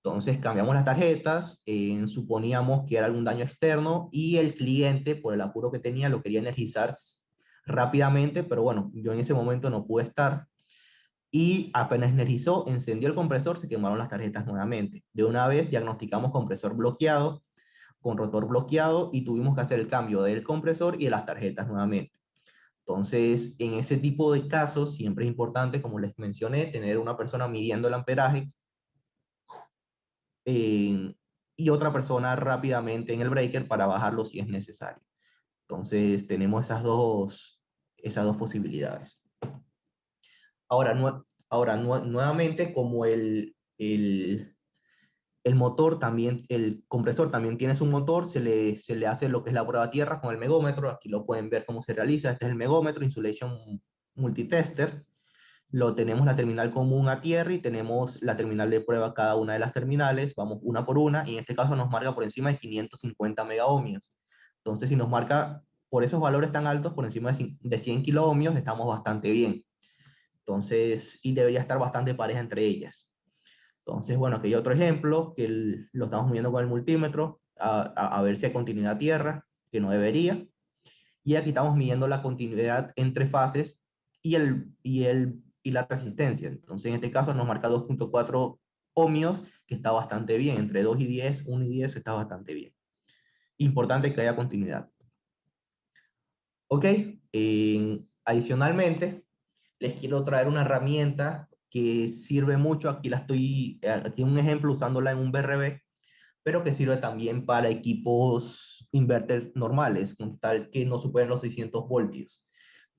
S2: Entonces cambiamos las tarjetas, suponíamos que era algún daño externo y el cliente, por el apuro que tenía, lo quería energizar rápidamente, pero bueno, yo en ese momento no pude estar. Y apenas energizó, encendió el compresor, se quemaron las tarjetas nuevamente. De una vez diagnosticamos compresor bloqueado, con rotor bloqueado, y tuvimos que hacer el cambio del compresor y de las tarjetas nuevamente. Entonces, en ese tipo de casos, siempre es importante, como les mencioné, tener una persona midiendo el amperaje y otra persona rápidamente en el breaker para bajarlo si es necesario. Entonces, tenemos esas dos posibilidades. Ahora, nuevamente, como el motor también, el compresor también tiene su motor, se le hace lo que es la prueba a tierra con el megómetro. Aquí lo pueden ver cómo se realiza. Este es el megómetro, Insulation Multitester. Lo tenemos la terminal común a tierra y tenemos la terminal de prueba cada una de las terminales. Vamos una por una y en este caso nos marca por encima de 550 megaohmios. Entonces, si nos marca por esos valores tan altos, por encima de 100 kiloohmios, estamos bastante bien. Entonces, y debería estar bastante pareja entre ellas. Entonces, bueno, aquí hay otro ejemplo que lo estamos midiendo con el multímetro a ver si hay continuidad a tierra, que no debería. Y aquí estamos midiendo la continuidad entre fases y la resistencia. Entonces, en este caso nos marca 2.4 ohmios, que está bastante bien. Entre 2 y 10, 1 y 10 está bastante bien. Importante que haya continuidad. Ok, adicionalmente, les quiero traer una herramienta que sirve mucho. Aquí un ejemplo usándola en un BRB, pero que sirve también para equipos inverter normales, con tal que no superen los 600 voltios.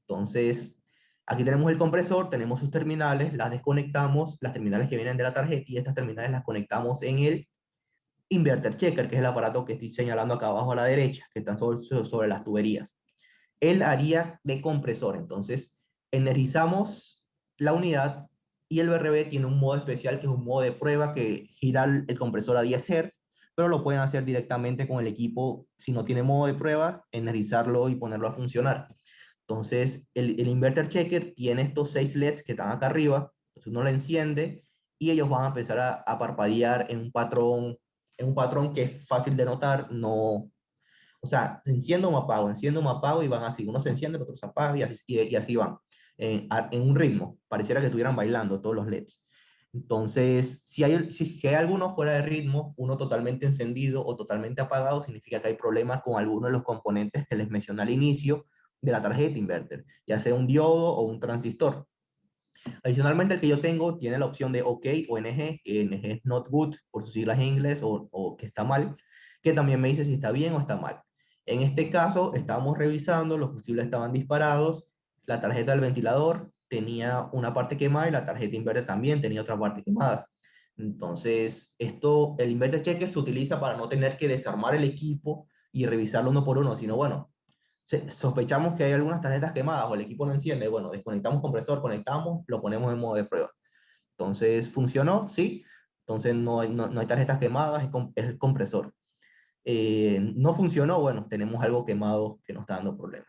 S2: Entonces, aquí tenemos el compresor, tenemos sus terminales, las desconectamos, las terminales que vienen de la tarjeta, y estas terminales las conectamos en el inverter checker, que es el aparato que estoy señalando acá abajo a la derecha, que está sobre las tuberías. Él haría de compresor. Entonces, energizamos la unidad y el BRB tiene un modo especial que es un modo de prueba que gira el compresor a 10 Hz, pero lo pueden hacer directamente con el equipo. Si no tiene modo de prueba, energizarlo y ponerlo a funcionar. Entonces, el inverter checker tiene estos 6 LEDs que están acá arriba. Entonces, uno lo enciende y ellos van a empezar a parpadear en un patrón que es fácil de notar. No, o sea, enciendo, me apago y van así. Uno se enciende, el otro se apaga y así van. En un ritmo. Pareciera que estuvieran bailando todos los LEDs. Entonces, si hay alguno fuera de ritmo, uno totalmente encendido o totalmente apagado, significa que hay problemas con alguno de los componentes que les mencioné al inicio de la tarjeta inverter, ya sea un diodo o un transistor. Adicionalmente, el que yo tengo tiene la opción de OK o NG, que NG es not good por sus siglas en inglés, o que está mal, que también me dice si está bien o está mal. En este caso, estábamos revisando, los fusibles estaban disparados, la tarjeta del ventilador tenía una parte quemada y la tarjeta inverter también tenía otra parte quemada. Entonces, el inverter checker se utiliza para no tener que desarmar el equipo y revisarlo uno por uno, sino bueno, sospechamos que hay algunas tarjetas quemadas o el equipo no enciende. Bueno, desconectamos compresor, conectamos, lo ponemos en modo de prueba. Entonces, ¿funcionó? Sí. Entonces, no hay tarjetas quemadas, es el compresor. no funcionó, bueno, tenemos algo quemado que nos está dando problemas.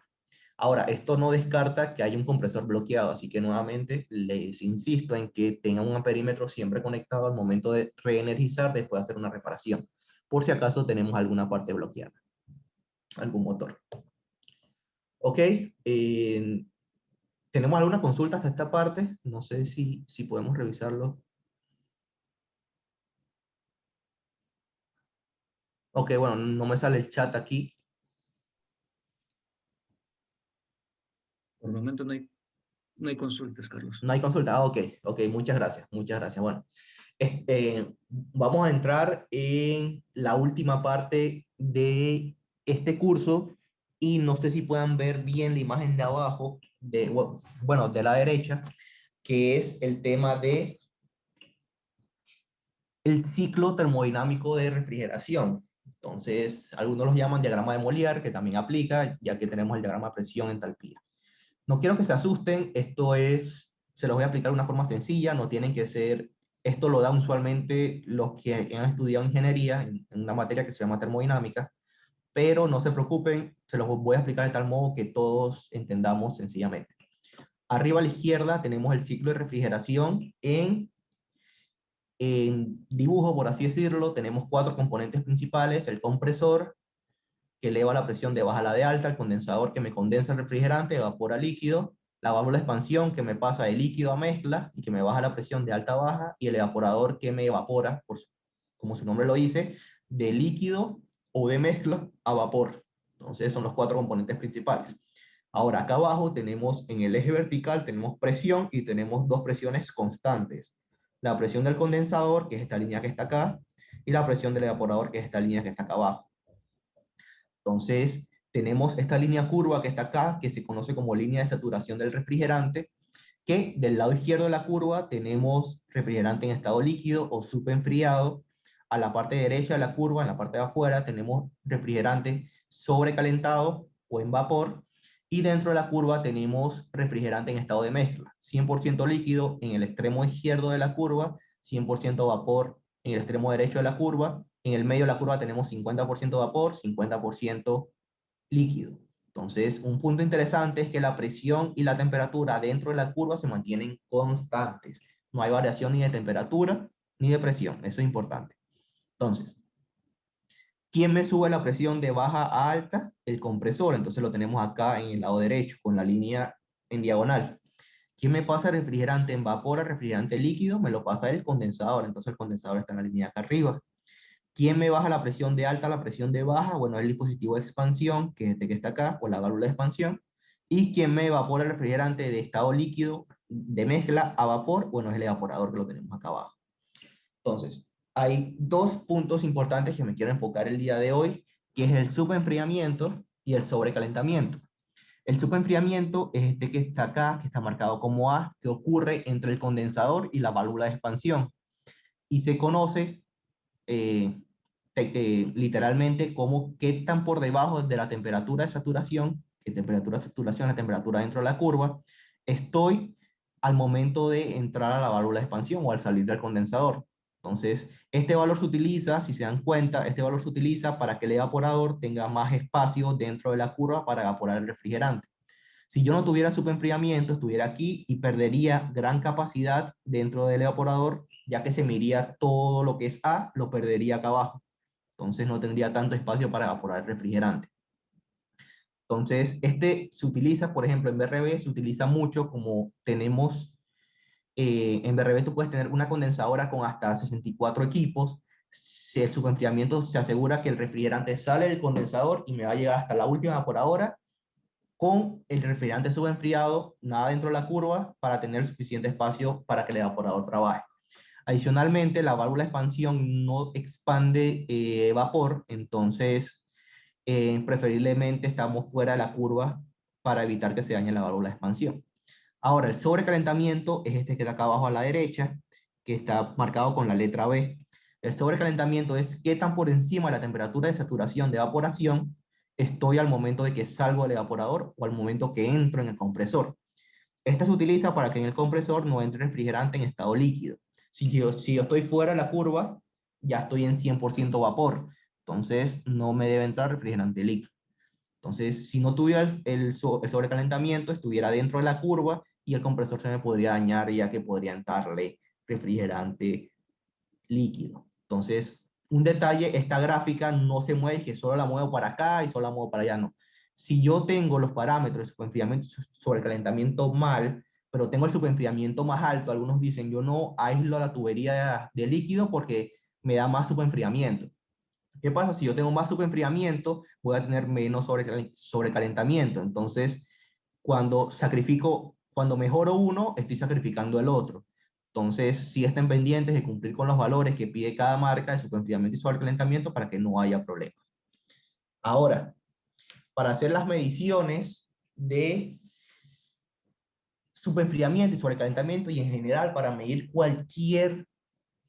S2: Ahora, esto no descarta que haya un compresor bloqueado, así que nuevamente les insisto en que tengan un perímetro siempre conectado al momento de reenergizar después de hacer una reparación, por si acaso tenemos alguna parte bloqueada, algún motor. Ok, ¿tenemos alguna consulta hasta esta parte? No sé si podemos revisarlo. Ok, bueno, no me sale el chat aquí.
S1: Por el momento no hay consultas, Carlos.
S2: No hay consulta. Ah, ok, ok, muchas gracias, muchas gracias. Bueno, vamos a entrar en la última parte de este curso y no sé si puedan ver bien la imagen de abajo, bueno, de la derecha, que es el tema de el ciclo termodinámico de refrigeración. Entonces, algunos los llaman diagrama de Molière, que también aplica, ya que tenemos el diagrama de presión entalpía. No quiero que se asusten, se los voy a explicar de una forma sencilla, no tienen que ser, esto lo dan usualmente los que han estudiado ingeniería en una materia que se llama termodinámica, pero no se preocupen, se los voy a explicar de tal modo que todos entendamos sencillamente. Arriba a la izquierda tenemos el ciclo de refrigeración en dibujo, por así decirlo, tenemos cuatro componentes principales: el compresor, que eleva la presión de baja a la de alta, el condensador que me condensa el refrigerante, evapora líquido, la válvula de expansión que me pasa de líquido a mezcla y que me baja la presión de alta a baja, y el evaporador que me evapora, como su nombre lo dice, de líquido o de mezcla a vapor. Entonces son los cuatro componentes principales. Ahora acá abajo tenemos en el eje vertical, tenemos presión y tenemos dos presiones constantes. La presión del condensador, que es esta línea que está acá, y la presión del evaporador, que es esta línea que está acá abajo. Entonces, tenemos esta línea curva que está acá, que se conoce como línea de saturación del refrigerante, que del lado izquierdo de la curva tenemos refrigerante en estado líquido o superenfriado. A la parte derecha de la curva, en la parte de afuera, tenemos refrigerante sobrecalentado o en vapor. Y dentro de la curva tenemos refrigerante en estado de mezcla, 100% líquido en el extremo izquierdo de la curva, 100% vapor en el extremo derecho de la curva. En el medio de la curva tenemos 50% vapor, 50% líquido. Entonces, un punto interesante es que la presión y la temperatura dentro de la curva se mantienen constantes. No hay variación ni de temperatura ni de presión. Eso es importante. Entonces, ¿quién me sube la presión de baja a alta? El compresor. Entonces lo tenemos acá en el lado derecho, con la línea en diagonal. ¿Quién me pasa refrigerante en vapor a refrigerante líquido? Me lo pasa el condensador. Entonces el condensador está en la línea acá arriba. ¿Quién me baja la presión de alta a la presión de baja? Bueno, el dispositivo de expansión, que es este que está acá, o la válvula de expansión. ¿Y quién me evapora el refrigerante de estado líquido de mezcla a vapor? Bueno, es el evaporador, que lo tenemos acá abajo. Entonces, hay dos puntos importantes que me quiero enfocar el día de hoy, que es el subenfriamiento y el sobrecalentamiento. El subenfriamiento es este que está acá, que está marcado como A, que ocurre entre el condensador y la válvula de expansión. Y se conoce literalmente como qué tan por debajo de la temperatura de saturación, que temperatura de saturación es la temperatura dentro de la curva, estoy al momento de entrar a la válvula de expansión o al salir del condensador. Entonces, este valor se utiliza, si se dan cuenta, este valor se utiliza para que el evaporador tenga más espacio dentro de la curva para evaporar el refrigerante. Si yo no tuviera superenfriamiento, estuviera aquí y perdería gran capacidad dentro del evaporador, ya que se me iría todo lo que es A, lo perdería acá abajo. Entonces no tendría tanto espacio para evaporar el refrigerante. Entonces, este se utiliza, por ejemplo, en BRB se utiliza mucho como tenemos, en BRB tú puedes tener una condensadora con hasta 64 equipos. Si el subenfriamiento se asegura que el refrigerante sale del condensador y me va a llegar hasta la última evaporadora con el refrigerante subenfriado, nada dentro de la curva, para tener suficiente espacio para que el evaporador trabaje. Adicionalmente, la válvula de expansión no expande vapor, entonces preferiblemente estamos fuera de la curva para evitar que se dañe la válvula de expansión. Ahora, el sobrecalentamiento es este que está acá abajo a la derecha, que está marcado con la letra B. El sobrecalentamiento es qué tan por encima de la temperatura de saturación de evaporación estoy al momento de que salgo del evaporador o al momento que entro en el compresor. Esta se utiliza para que en el compresor no entre refrigerante en estado líquido. Si yo estoy fuera de la curva, ya estoy en 100% vapor. Entonces, no me debe entrar refrigerante líquido. Entonces, si no tuviera el sobrecalentamiento, estuviera dentro de la curva y el compresor se me podría dañar, ya que podría entrarle refrigerante líquido. Entonces, un detalle, esta gráfica no se mueve, que solo la muevo para acá y solo la muevo para allá, no. Si yo tengo los parámetros de superenfriamiento y sobrecalentamiento mal, pero tengo el superenfriamiento más alto, algunos dicen, yo no aíslo la tubería de líquido porque me da más superenfriamiento. ¿Qué pasa? Si yo tengo más superenfriamiento, voy a tener menos sobrecalentamiento. Entonces, cuando mejoro uno, estoy sacrificando el otro. Entonces, sí estén pendientes de cumplir con los valores que pide cada marca de superenfriamiento y sobrecalentamiento para que no haya problemas. Ahora, para hacer las mediciones de superenfriamiento y sobrecalentamiento y en general para medir cualquier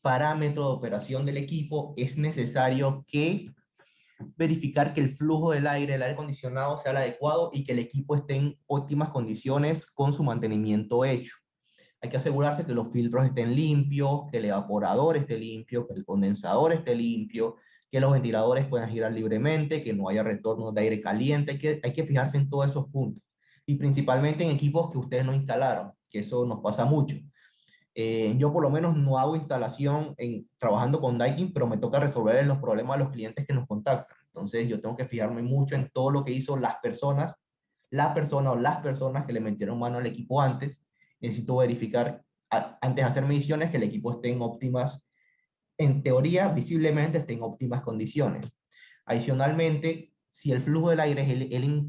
S2: parámetro de operación del equipo, es necesario que verificar que el flujo del aire acondicionado sea el adecuado y que el equipo esté en óptimas condiciones con su mantenimiento hecho. Hay que asegurarse que los filtros estén limpios, que el evaporador esté limpio, que el condensador esté limpio, que los ventiladores puedan girar libremente, que no haya retorno de aire caliente. Hay que fijarse en todos esos puntos. Y principalmente en equipos que ustedes no instalaron, que eso nos pasa mucho. Yo por lo menos no hago instalación trabajando con Daikin, pero me toca resolver los problemas de los clientes que nos contactan. Entonces yo tengo que fijarme mucho en todo lo que hizo la persona o las personas que le metieron mano al equipo antes. Necesito verificar antes de hacer mediciones que el equipo esté en óptimas, en teoría visiblemente esté en óptimas condiciones. Adicionalmente, si el flujo del aire es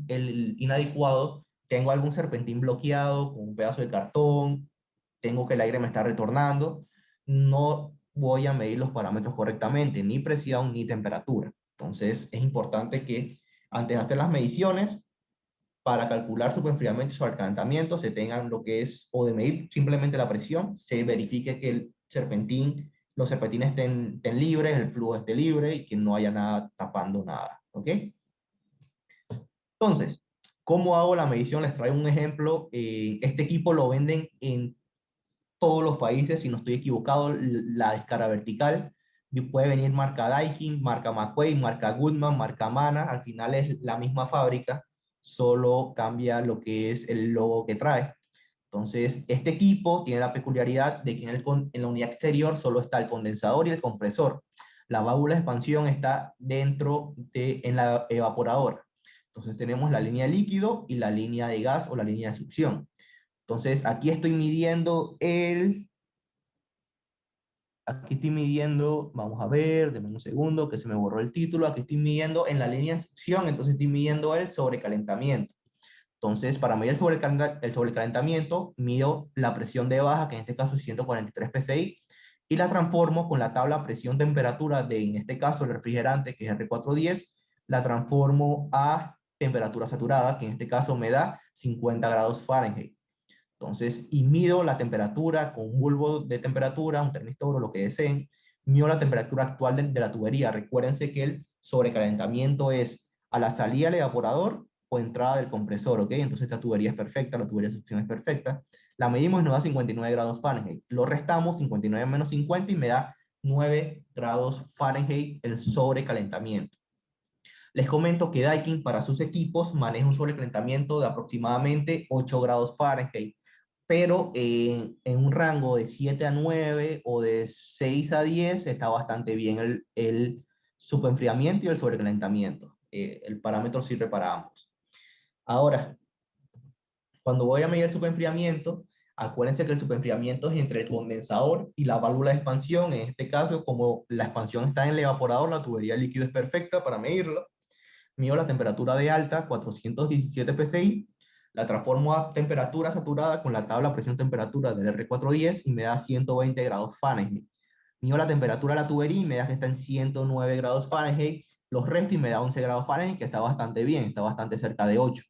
S2: el inadecuado, tengo algún serpentín bloqueado con un pedazo de cartón, tengo que el aire me está retornando, no voy a medir los parámetros correctamente, ni presión ni temperatura. Entonces, es importante que antes de hacer las mediciones, para calcular superenfriamiento y sobrecalentamiento, se tengan lo que es, o de medir simplemente la presión, se verifique que los serpentines estén libres, el flujo esté libre y que no haya nada tapando nada. ¿Ok? Entonces, ¿cómo hago la medición? Les traigo un ejemplo. Este equipo lo venden en todos los países, si no estoy equivocado, la descarga vertical. Y puede venir marca Daikin, marca McQueen, marca Goodman, marca Mana. Al final es la misma fábrica, solo cambia lo que es el logo que trae. Entonces, este equipo tiene la peculiaridad de que en la unidad exterior solo está el condensador y el compresor. La válvula de expansión está en la evaporadora. Entonces, tenemos la línea de líquido y la línea de gas o la línea de succión. Entonces, aquí estoy midiendo, vamos a ver, denme un segundo que se me borró el título, aquí estoy midiendo en la línea de succión, entonces estoy midiendo el sobrecalentamiento. Entonces, para medir el sobrecalentamiento, mido la presión de baja, que en este caso es 143 psi, y la transformo con la tabla presión-temperatura en este caso, el refrigerante, que es R410, la transformo a temperatura saturada, que en este caso me da 50 grados Fahrenheit. Entonces, y mido la temperatura con un bulbo de temperatura, un termistor o lo que deseen, mido la temperatura actual de la tubería. Recuérdense que el sobrecalentamiento es a la salida del evaporador o entrada del compresor, ¿ok? Entonces esta tubería es perfecta, la tubería de succión es perfecta. La medimos y nos da 59 grados Fahrenheit. Lo restamos, 59 menos 50, y me da 9 grados Fahrenheit el sobrecalentamiento. Les comento que Daikin para sus equipos maneja un sobrecalentamiento de aproximadamente 8 grados Fahrenheit, pero en un rango de 7 a 9 o de 6 a 10 está bastante bien el superenfriamiento y el sobrecalentamiento. El parámetro sirve para ambos. Ahora, cuando voy a medir el superenfriamiento, acuérdense que el superenfriamiento es entre el condensador y la válvula de expansión. En este caso, como la expansión está en el evaporador, la tubería de líquido es perfecta para medirlo. Mido la temperatura de alta, 417 psi, la transformo a temperatura saturada con la tabla presión-temperatura del R410 y me da 120 grados Fahrenheit. Mido la temperatura de la tubería y me da que está en 109 grados Fahrenheit, los resto y me da 11 grados Fahrenheit, que está bastante bien, está bastante cerca de 8.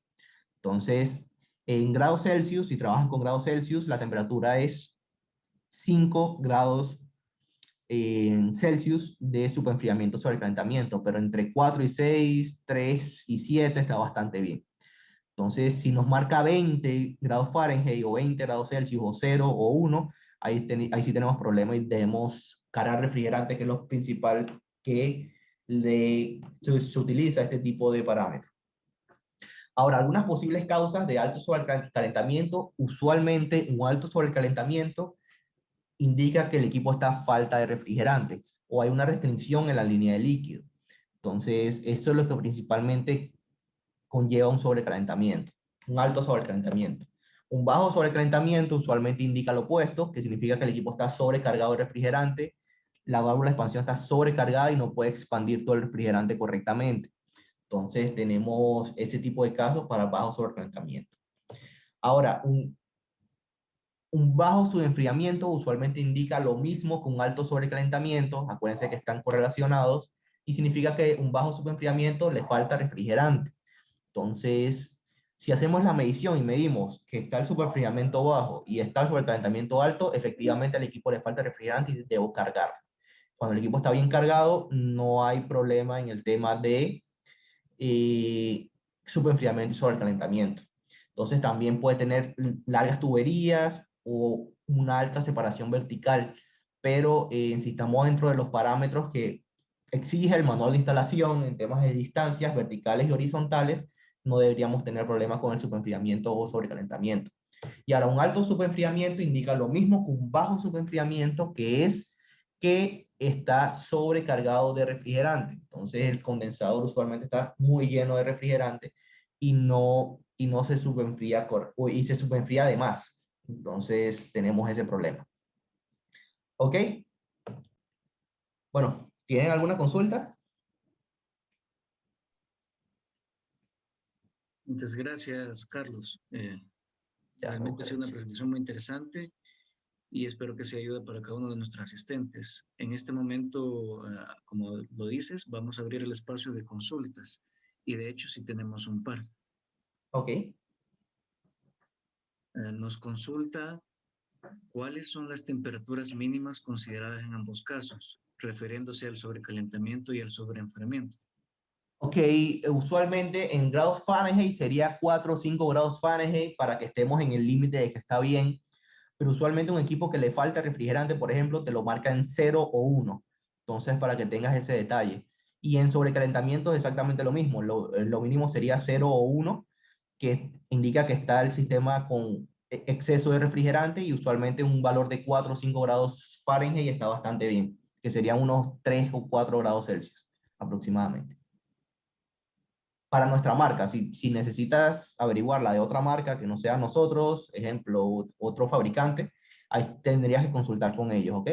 S2: Entonces, en grados Celsius, si trabajan con grados Celsius, la temperatura es 5 grados en Celsius de superenfriamiento sobre el calentamiento, pero entre 4 y 6, 3 y 7 está bastante bien. Entonces, si nos marca 20 grados Fahrenheit o 20 grados Celsius o 0 o 1, ahí sí tenemos problemas y debemos cargar refrigerante, que es lo principal que se utiliza este tipo de parámetros. Ahora, algunas posibles causas de alto sobrecalentamiento. Usualmente un alto sobrecalentamiento indica que el equipo está a falta de refrigerante o hay una restricción en la línea de líquido. Entonces, esto es lo que principalmente conlleva un sobrecalentamiento, un alto sobrecalentamiento. Un bajo sobrecalentamiento usualmente indica lo opuesto, que significa que el equipo está sobrecargado de refrigerante, la válvula de expansión está sobrecargada y no puede expandir todo el refrigerante correctamente. Entonces tenemos ese tipo de casos para bajo sobrecalentamiento. Ahora, un bajo subenfriamiento usualmente indica lo mismo que un alto sobrecalentamiento, acuérdense que están correlacionados, y significa que un bajo subenfriamiento le falta refrigerante. Entonces, si hacemos la medición y medimos que está el superfriamiento bajo y está el sobrecalentamiento alto, efectivamente al equipo le falta refrigerante y debo cargar. Cuando el equipo está bien cargado, no hay problema en el tema de superenfriamiento y sobrecalentamiento. Entonces también puede tener largas tuberías o una alta separación vertical, pero si estamos dentro de los parámetros que exige el manual de instalación en temas de distancias verticales y horizontales, no deberíamos tener problemas con el superenfriamiento o sobrecalentamiento. Y ahora, un alto superenfriamiento indica lo mismo que un bajo superenfriamiento, que es que está sobrecargado de refrigerante. Entonces, el condensador usualmente está muy lleno de refrigerante y no se superenfría y se superenfría de más. Entonces, tenemos ese problema. ¿Ok? Bueno, ¿tienen alguna consulta?
S1: Muchas gracias, Carlos.
S2: Ya,
S1: Realmente ha sido una
S2: ok.
S1: presentación muy interesante y espero que sea ayude para cada uno de nuestros asistentes. En este momento, como lo dices, vamos a abrir el espacio de consultas y de hecho sí tenemos un par.
S2: Ok.
S1: Nos consulta cuáles son las temperaturas mínimas consideradas en ambos casos, refiriéndose al sobrecalentamiento y al sobreenfriamiento.
S2: Ok, usualmente en grados Fahrenheit sería 4 o 5 grados Fahrenheit para que estemos en el límite de que está bien, pero usualmente un equipo que le falta refrigerante, por ejemplo, te lo marca en 0 o 1. Entonces, para que tengas ese detalle. Y en sobrecalentamiento es exactamente lo mismo. Lo mínimo sería 0 o 1, que indica que está el sistema con exceso de refrigerante y usualmente un valor de 4 o 5 grados Fahrenheit está bastante bien, que serían unos 3 o 4 grados Celsius aproximadamente. Para nuestra marca, si necesitas averiguar la de otra marca que no sea nosotros, ejemplo, otro fabricante, ahí tendrías que consultar con ellos, ¿ok?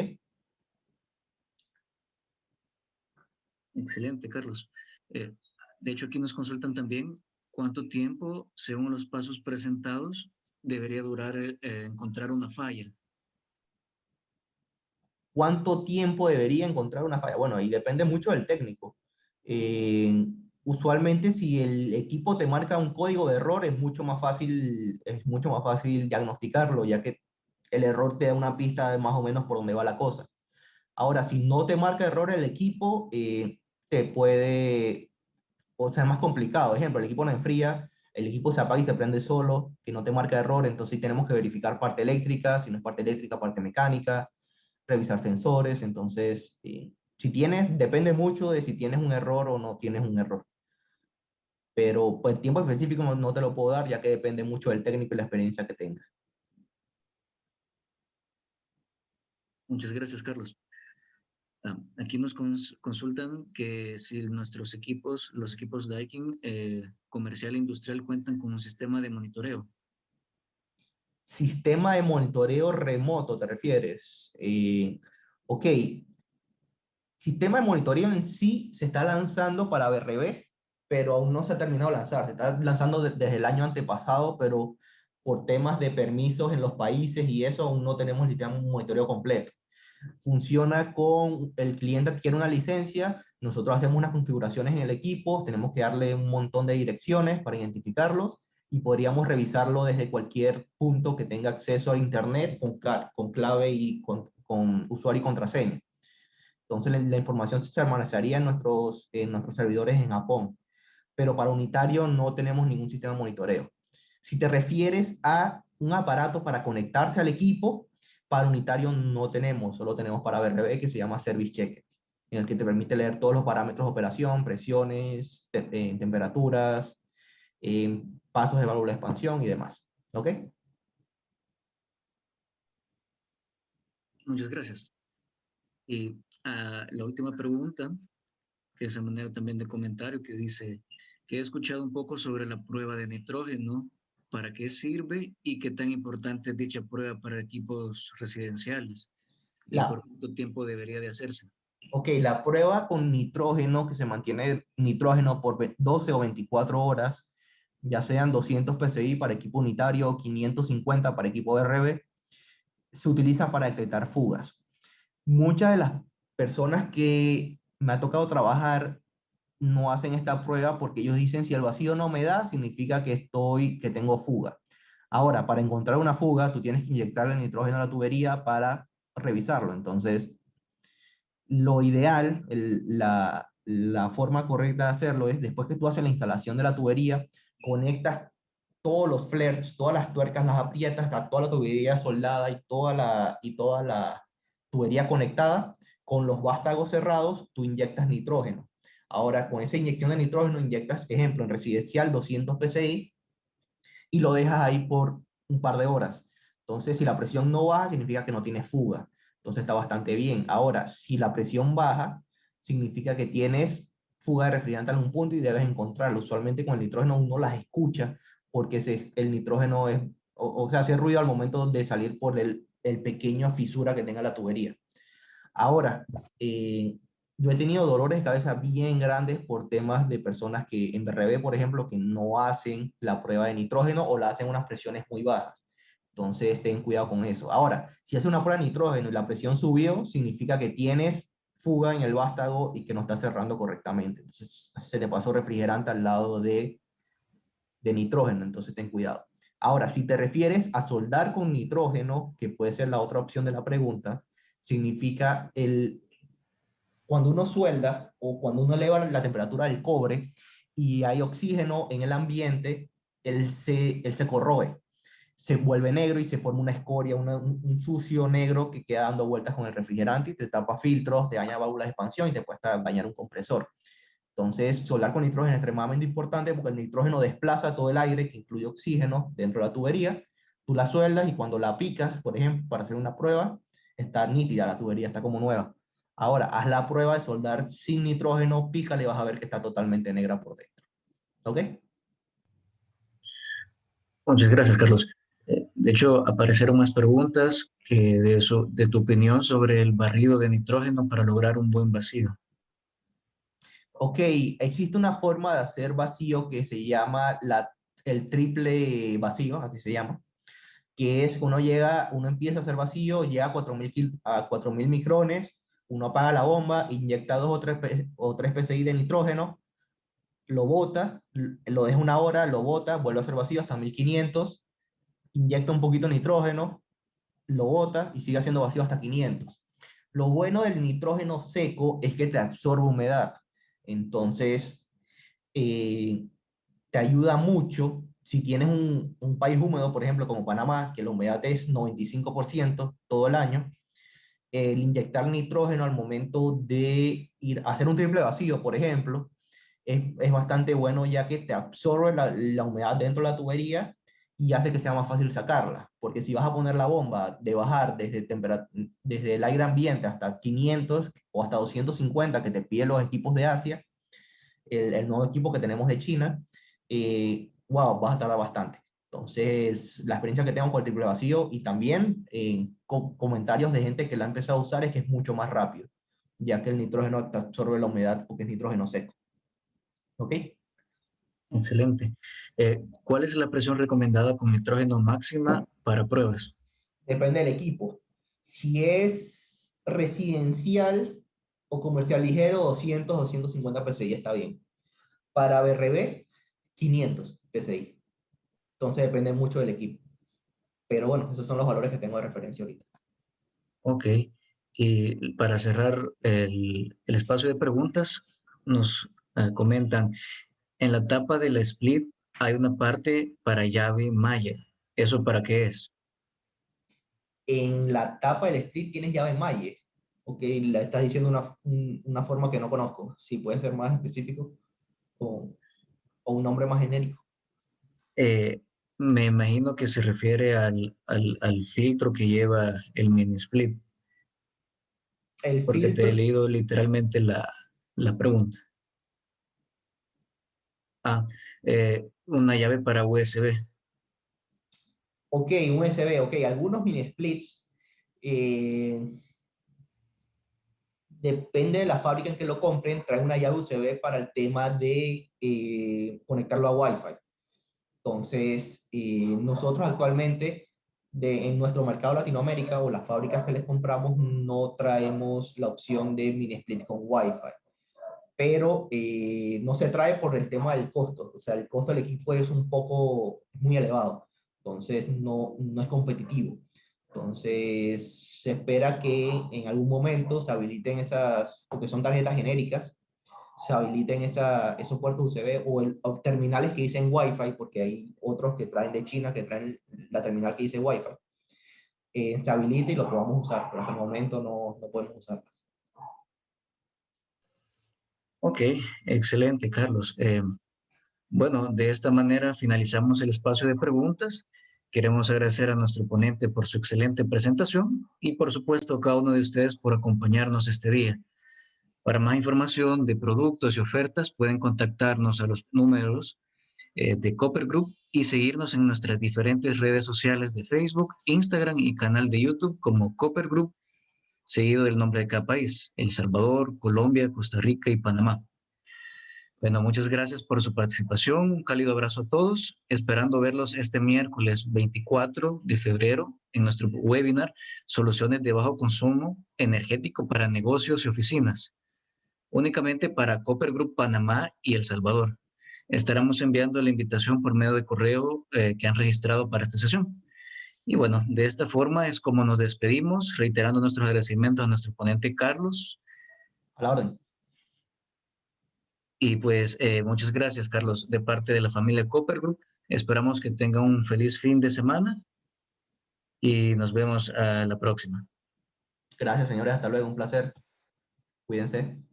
S1: Excelente, Carlos. Eh, de hecho, aquí nos consultan también cuánto tiempo, según los pasos presentados, debería durar encontrar una falla.
S2: ¿Cuánto tiempo debería encontrar una falla? Bueno, ahí depende mucho del técnico. Eh, Usualmente si el equipo te marca un código de error es mucho más fácil diagnosticarlo, ya que el error te da una pista de más o menos por dónde va la cosa. Ahora, si no te marca error el equipo, te puede, o sea, es más complicado. Ejemplo, el equipo no enfría, el equipo se apaga y se prende solo, que no te marca error, entonces sí tenemos que verificar parte eléctrica, si no es parte eléctrica, parte mecánica, revisar sensores, entonces, si tienes, depende mucho de si tienes un error o no tienes un error. Pero pues tiempo específico no te lo puedo dar, ya que depende mucho del técnico y la experiencia que tenga.
S1: Muchas gracias, Carlos. Aquí nos consultan que si nuestros equipos, los equipos Daikin comercial e industrial cuentan con un sistema de monitoreo.
S2: Sistema de monitoreo remoto, ¿te refieres? Ok, sistema de monitoreo en sí se está lanzando para BRB, pero aún no se ha terminado de lanzar. Se está lanzando desde el año antepasado, pero por temas de permisos en los países y eso aún no tenemos el sistema de monitoreo completo. Funciona con el cliente adquiere una licencia, nosotros hacemos unas configuraciones en el equipo, tenemos que darle un montón de direcciones para identificarlos y podríamos revisarlo desde cualquier punto que tenga acceso a internet con clave y con usuario y contraseña. Entonces la información se almacenaría en nuestros servidores en Japón, pero para unitario no tenemos ningún sistema de monitoreo. Si te refieres a un aparato para conectarse al equipo, para unitario no tenemos, solo tenemos para BRB que se llama Service Checker. en el que te permite leer todos los parámetros de operación, presiones, temperaturas, pasos de válvula de expansión y demás. ¿Ok?
S1: Muchas gracias. Y la última pregunta, que es a manera también de comentario, que dice que he escuchado un poco sobre la prueba de nitrógeno, para qué sirve y qué tan importante es dicha prueba para equipos residenciales y por
S2: La,
S1: cuánto tiempo debería de hacerse.
S2: ok, la prueba con nitrógeno, que se mantiene nitrógeno por 12 o 24 horas, ya sean 200 PSI para equipo unitario o 550 para equipo RB, se utiliza para detectar fugas. Muchas de las personas que me ha tocado trabajar no hacen esta prueba porque ellos dicen si el vacío no me da, significa que tengo fuga. Ahora, para encontrar una fuga, tú tienes que inyectarle nitrógeno a la tubería para revisarlo. Entonces, lo ideal, la forma correcta de hacerlo es después que tú haces la instalación de la tubería, conectas todos los flares, todas las tuercas, las aprietas, está toda la tubería soldada y toda la tubería conectada, con los vástagos cerrados, tú inyectas nitrógeno. Ahora, con esa inyección de nitrógeno, inyectas, ejemplo, en residencial 200 PSI y lo dejas ahí por un par de horas. Entonces, si la presión no baja, significa que no tiene fuga. Entonces está bastante bien. Ahora, si la presión baja, significa que tienes fuga de refrigerante en algún punto y debes encontrarlo. Usualmente con el nitrógeno uno las escucha porque el nitrógeno es, o sea, hace ruido al momento de salir por el pequeño fisura que tenga la tubería. Ahora, yo he tenido dolores de cabeza bien grandes por temas de personas que en BRB, por ejemplo, que no hacen la prueba de nitrógeno o la hacen a unas presiones muy bajas. Entonces, ten cuidado con eso. Ahora, si haces una prueba de nitrógeno y la presión subió, significa que tienes fuga en el vástago y que no está cerrando correctamente. Entonces, se te pasó refrigerante al lado de nitrógeno, entonces ten cuidado. Ahora, si te refieres a soldar con nitrógeno, que puede ser la otra opción de la pregunta, significa cuando uno suelda o cuando uno eleva la temperatura del cobre y hay oxígeno en el ambiente, él se corroe, se vuelve negro y se forma una escoria, un sucio negro que queda dando vueltas con el refrigerante y te tapa filtros, te daña válvulas de expansión y te puede hasta dañar un compresor. Entonces, soldar con nitrógeno es extremadamente importante porque el nitrógeno desplaza todo el aire, que incluye oxígeno, dentro de la tubería. Tú la sueldas y cuando la picas, por ejemplo, para hacer una prueba, está nítida la tubería, está como nueva. Ahora, haz la prueba de soldar sin nitrógeno, pícale y vas a ver que está totalmente negra por dentro. ¿Ok?
S1: Muchas gracias, Carlos. De hecho, aparecieron más preguntas que de, eso, de tu opinión sobre el barrido de nitrógeno para lograr un buen vacío.
S2: Ok, existe una forma de hacer vacío que se llama el triple vacío, así se llama, que es uno empieza a hacer vacío, llega a 4000 micrones, uno apaga la bomba, inyecta 2 o 3 PSI de nitrógeno, lo bota, lo deja una hora, lo bota, vuelve a hacer vacío hasta 1500, inyecta un poquito de nitrógeno, lo bota y sigue haciendo vacío hasta 500. Lo bueno del nitrógeno seco es que te absorbe humedad. Entonces, eh, te ayuda mucho si tienes un país húmedo, por ejemplo, como Panamá, que la humedad es 95% todo el año. El inyectar nitrógeno al momento de ir a hacer un triple vacío, por ejemplo, es bastante bueno ya que te absorbe la humedad dentro de la tubería y hace que sea más fácil sacarla. Porque si vas a poner la bomba de bajar desde el aire ambiente hasta 500 o hasta 250 que te piden los equipos de Asia, el nuevo equipo que tenemos de China, wow, vas a tardar bastante. Entonces, la experiencia que tengo con el triple vacío y también comentarios de gente que la ha empezado a usar es que es mucho más rápido, ya que el nitrógeno te absorbe la humedad porque es nitrógeno seco. ¿Ok?
S1: Excelente. ¿Cuál es la presión recomendada con nitrógeno máxima para pruebas?
S2: Depende del equipo. Si es residencial o comercial ligero, 200-250 PSI está bien. Para BRB, 500 PSI. Entonces depende mucho del equipo. Pero bueno, esos son los valores que tengo de referencia ahorita.
S1: Ok. Y para cerrar el espacio de preguntas, nos comentan, en la tapa de la split hay una parte para llave malla. ¿Eso para qué es?
S2: En la tapa del split tienes llave Malle. Ok, la estás diciendo una forma que no conozco. Si puede ser más específico o, o un nombre más genérico.
S1: Eh, Me imagino que se refiere al filtro que lleva el mini split,
S2: El
S1: porque te he
S2: filtro,
S1: leído literalmente la pregunta. Ah, una llave para USB.
S2: ok, un USB, ok. Algunos mini splits, eh, depende de la fábrica en que lo compren, trae una llave USB para el tema de conectarlo a Wi-Fi. Entonces, nosotros actualmente en nuestro mercado Latinoamérica o las fábricas que les compramos no traemos la opción de mini split con Wi-Fi, pero no se trae por el tema del costo. O sea, el costo del equipo es un poco muy elevado, entonces no es competitivo. Entonces, se espera que en algún momento se habiliten esas, porque son tarjetas genéricas, se habiliten esos puertos USB o terminales que dicen Wi-Fi, porque hay otros que traen de China que traen la terminal que dice Wi-Fi, se habilite y lo podamos usar, pero hasta el momento no podemos usarlas.
S1: Ok, excelente, Carlos. Bueno, de esta manera finalizamos el espacio de preguntas. Queremos agradecer a nuestro ponente por su excelente presentación y, por supuesto, a cada uno de ustedes por acompañarnos este día. Para más información de productos y ofertas, pueden contactarnos a los números de Copper Group y seguirnos en nuestras diferentes redes sociales de Facebook, Instagram y canal de YouTube como Copper Group, seguido del nombre de cada país: El Salvador, Colombia, Costa Rica y Panamá. Bueno, muchas gracias por su participación. Un cálido abrazo a todos. Esperando verlos este miércoles 24 de febrero en nuestro webinar Soluciones de bajo consumo energético para negocios y oficinas, únicamente para Copper Group Panamá y El Salvador. Estaremos enviando la invitación por medio de correo que han registrado para esta sesión. Y bueno, de esta forma es como nos despedimos, reiterando nuestros agradecimientos a nuestro ponente Carlos.
S2: A la orden.
S1: Y pues muchas gracias, Carlos, de parte de la familia Copper Group. Esperamos que tenga un feliz fin de semana y nos vemos a la próxima.
S2: Gracias, señores. Hasta luego. Un placer. Cuídense.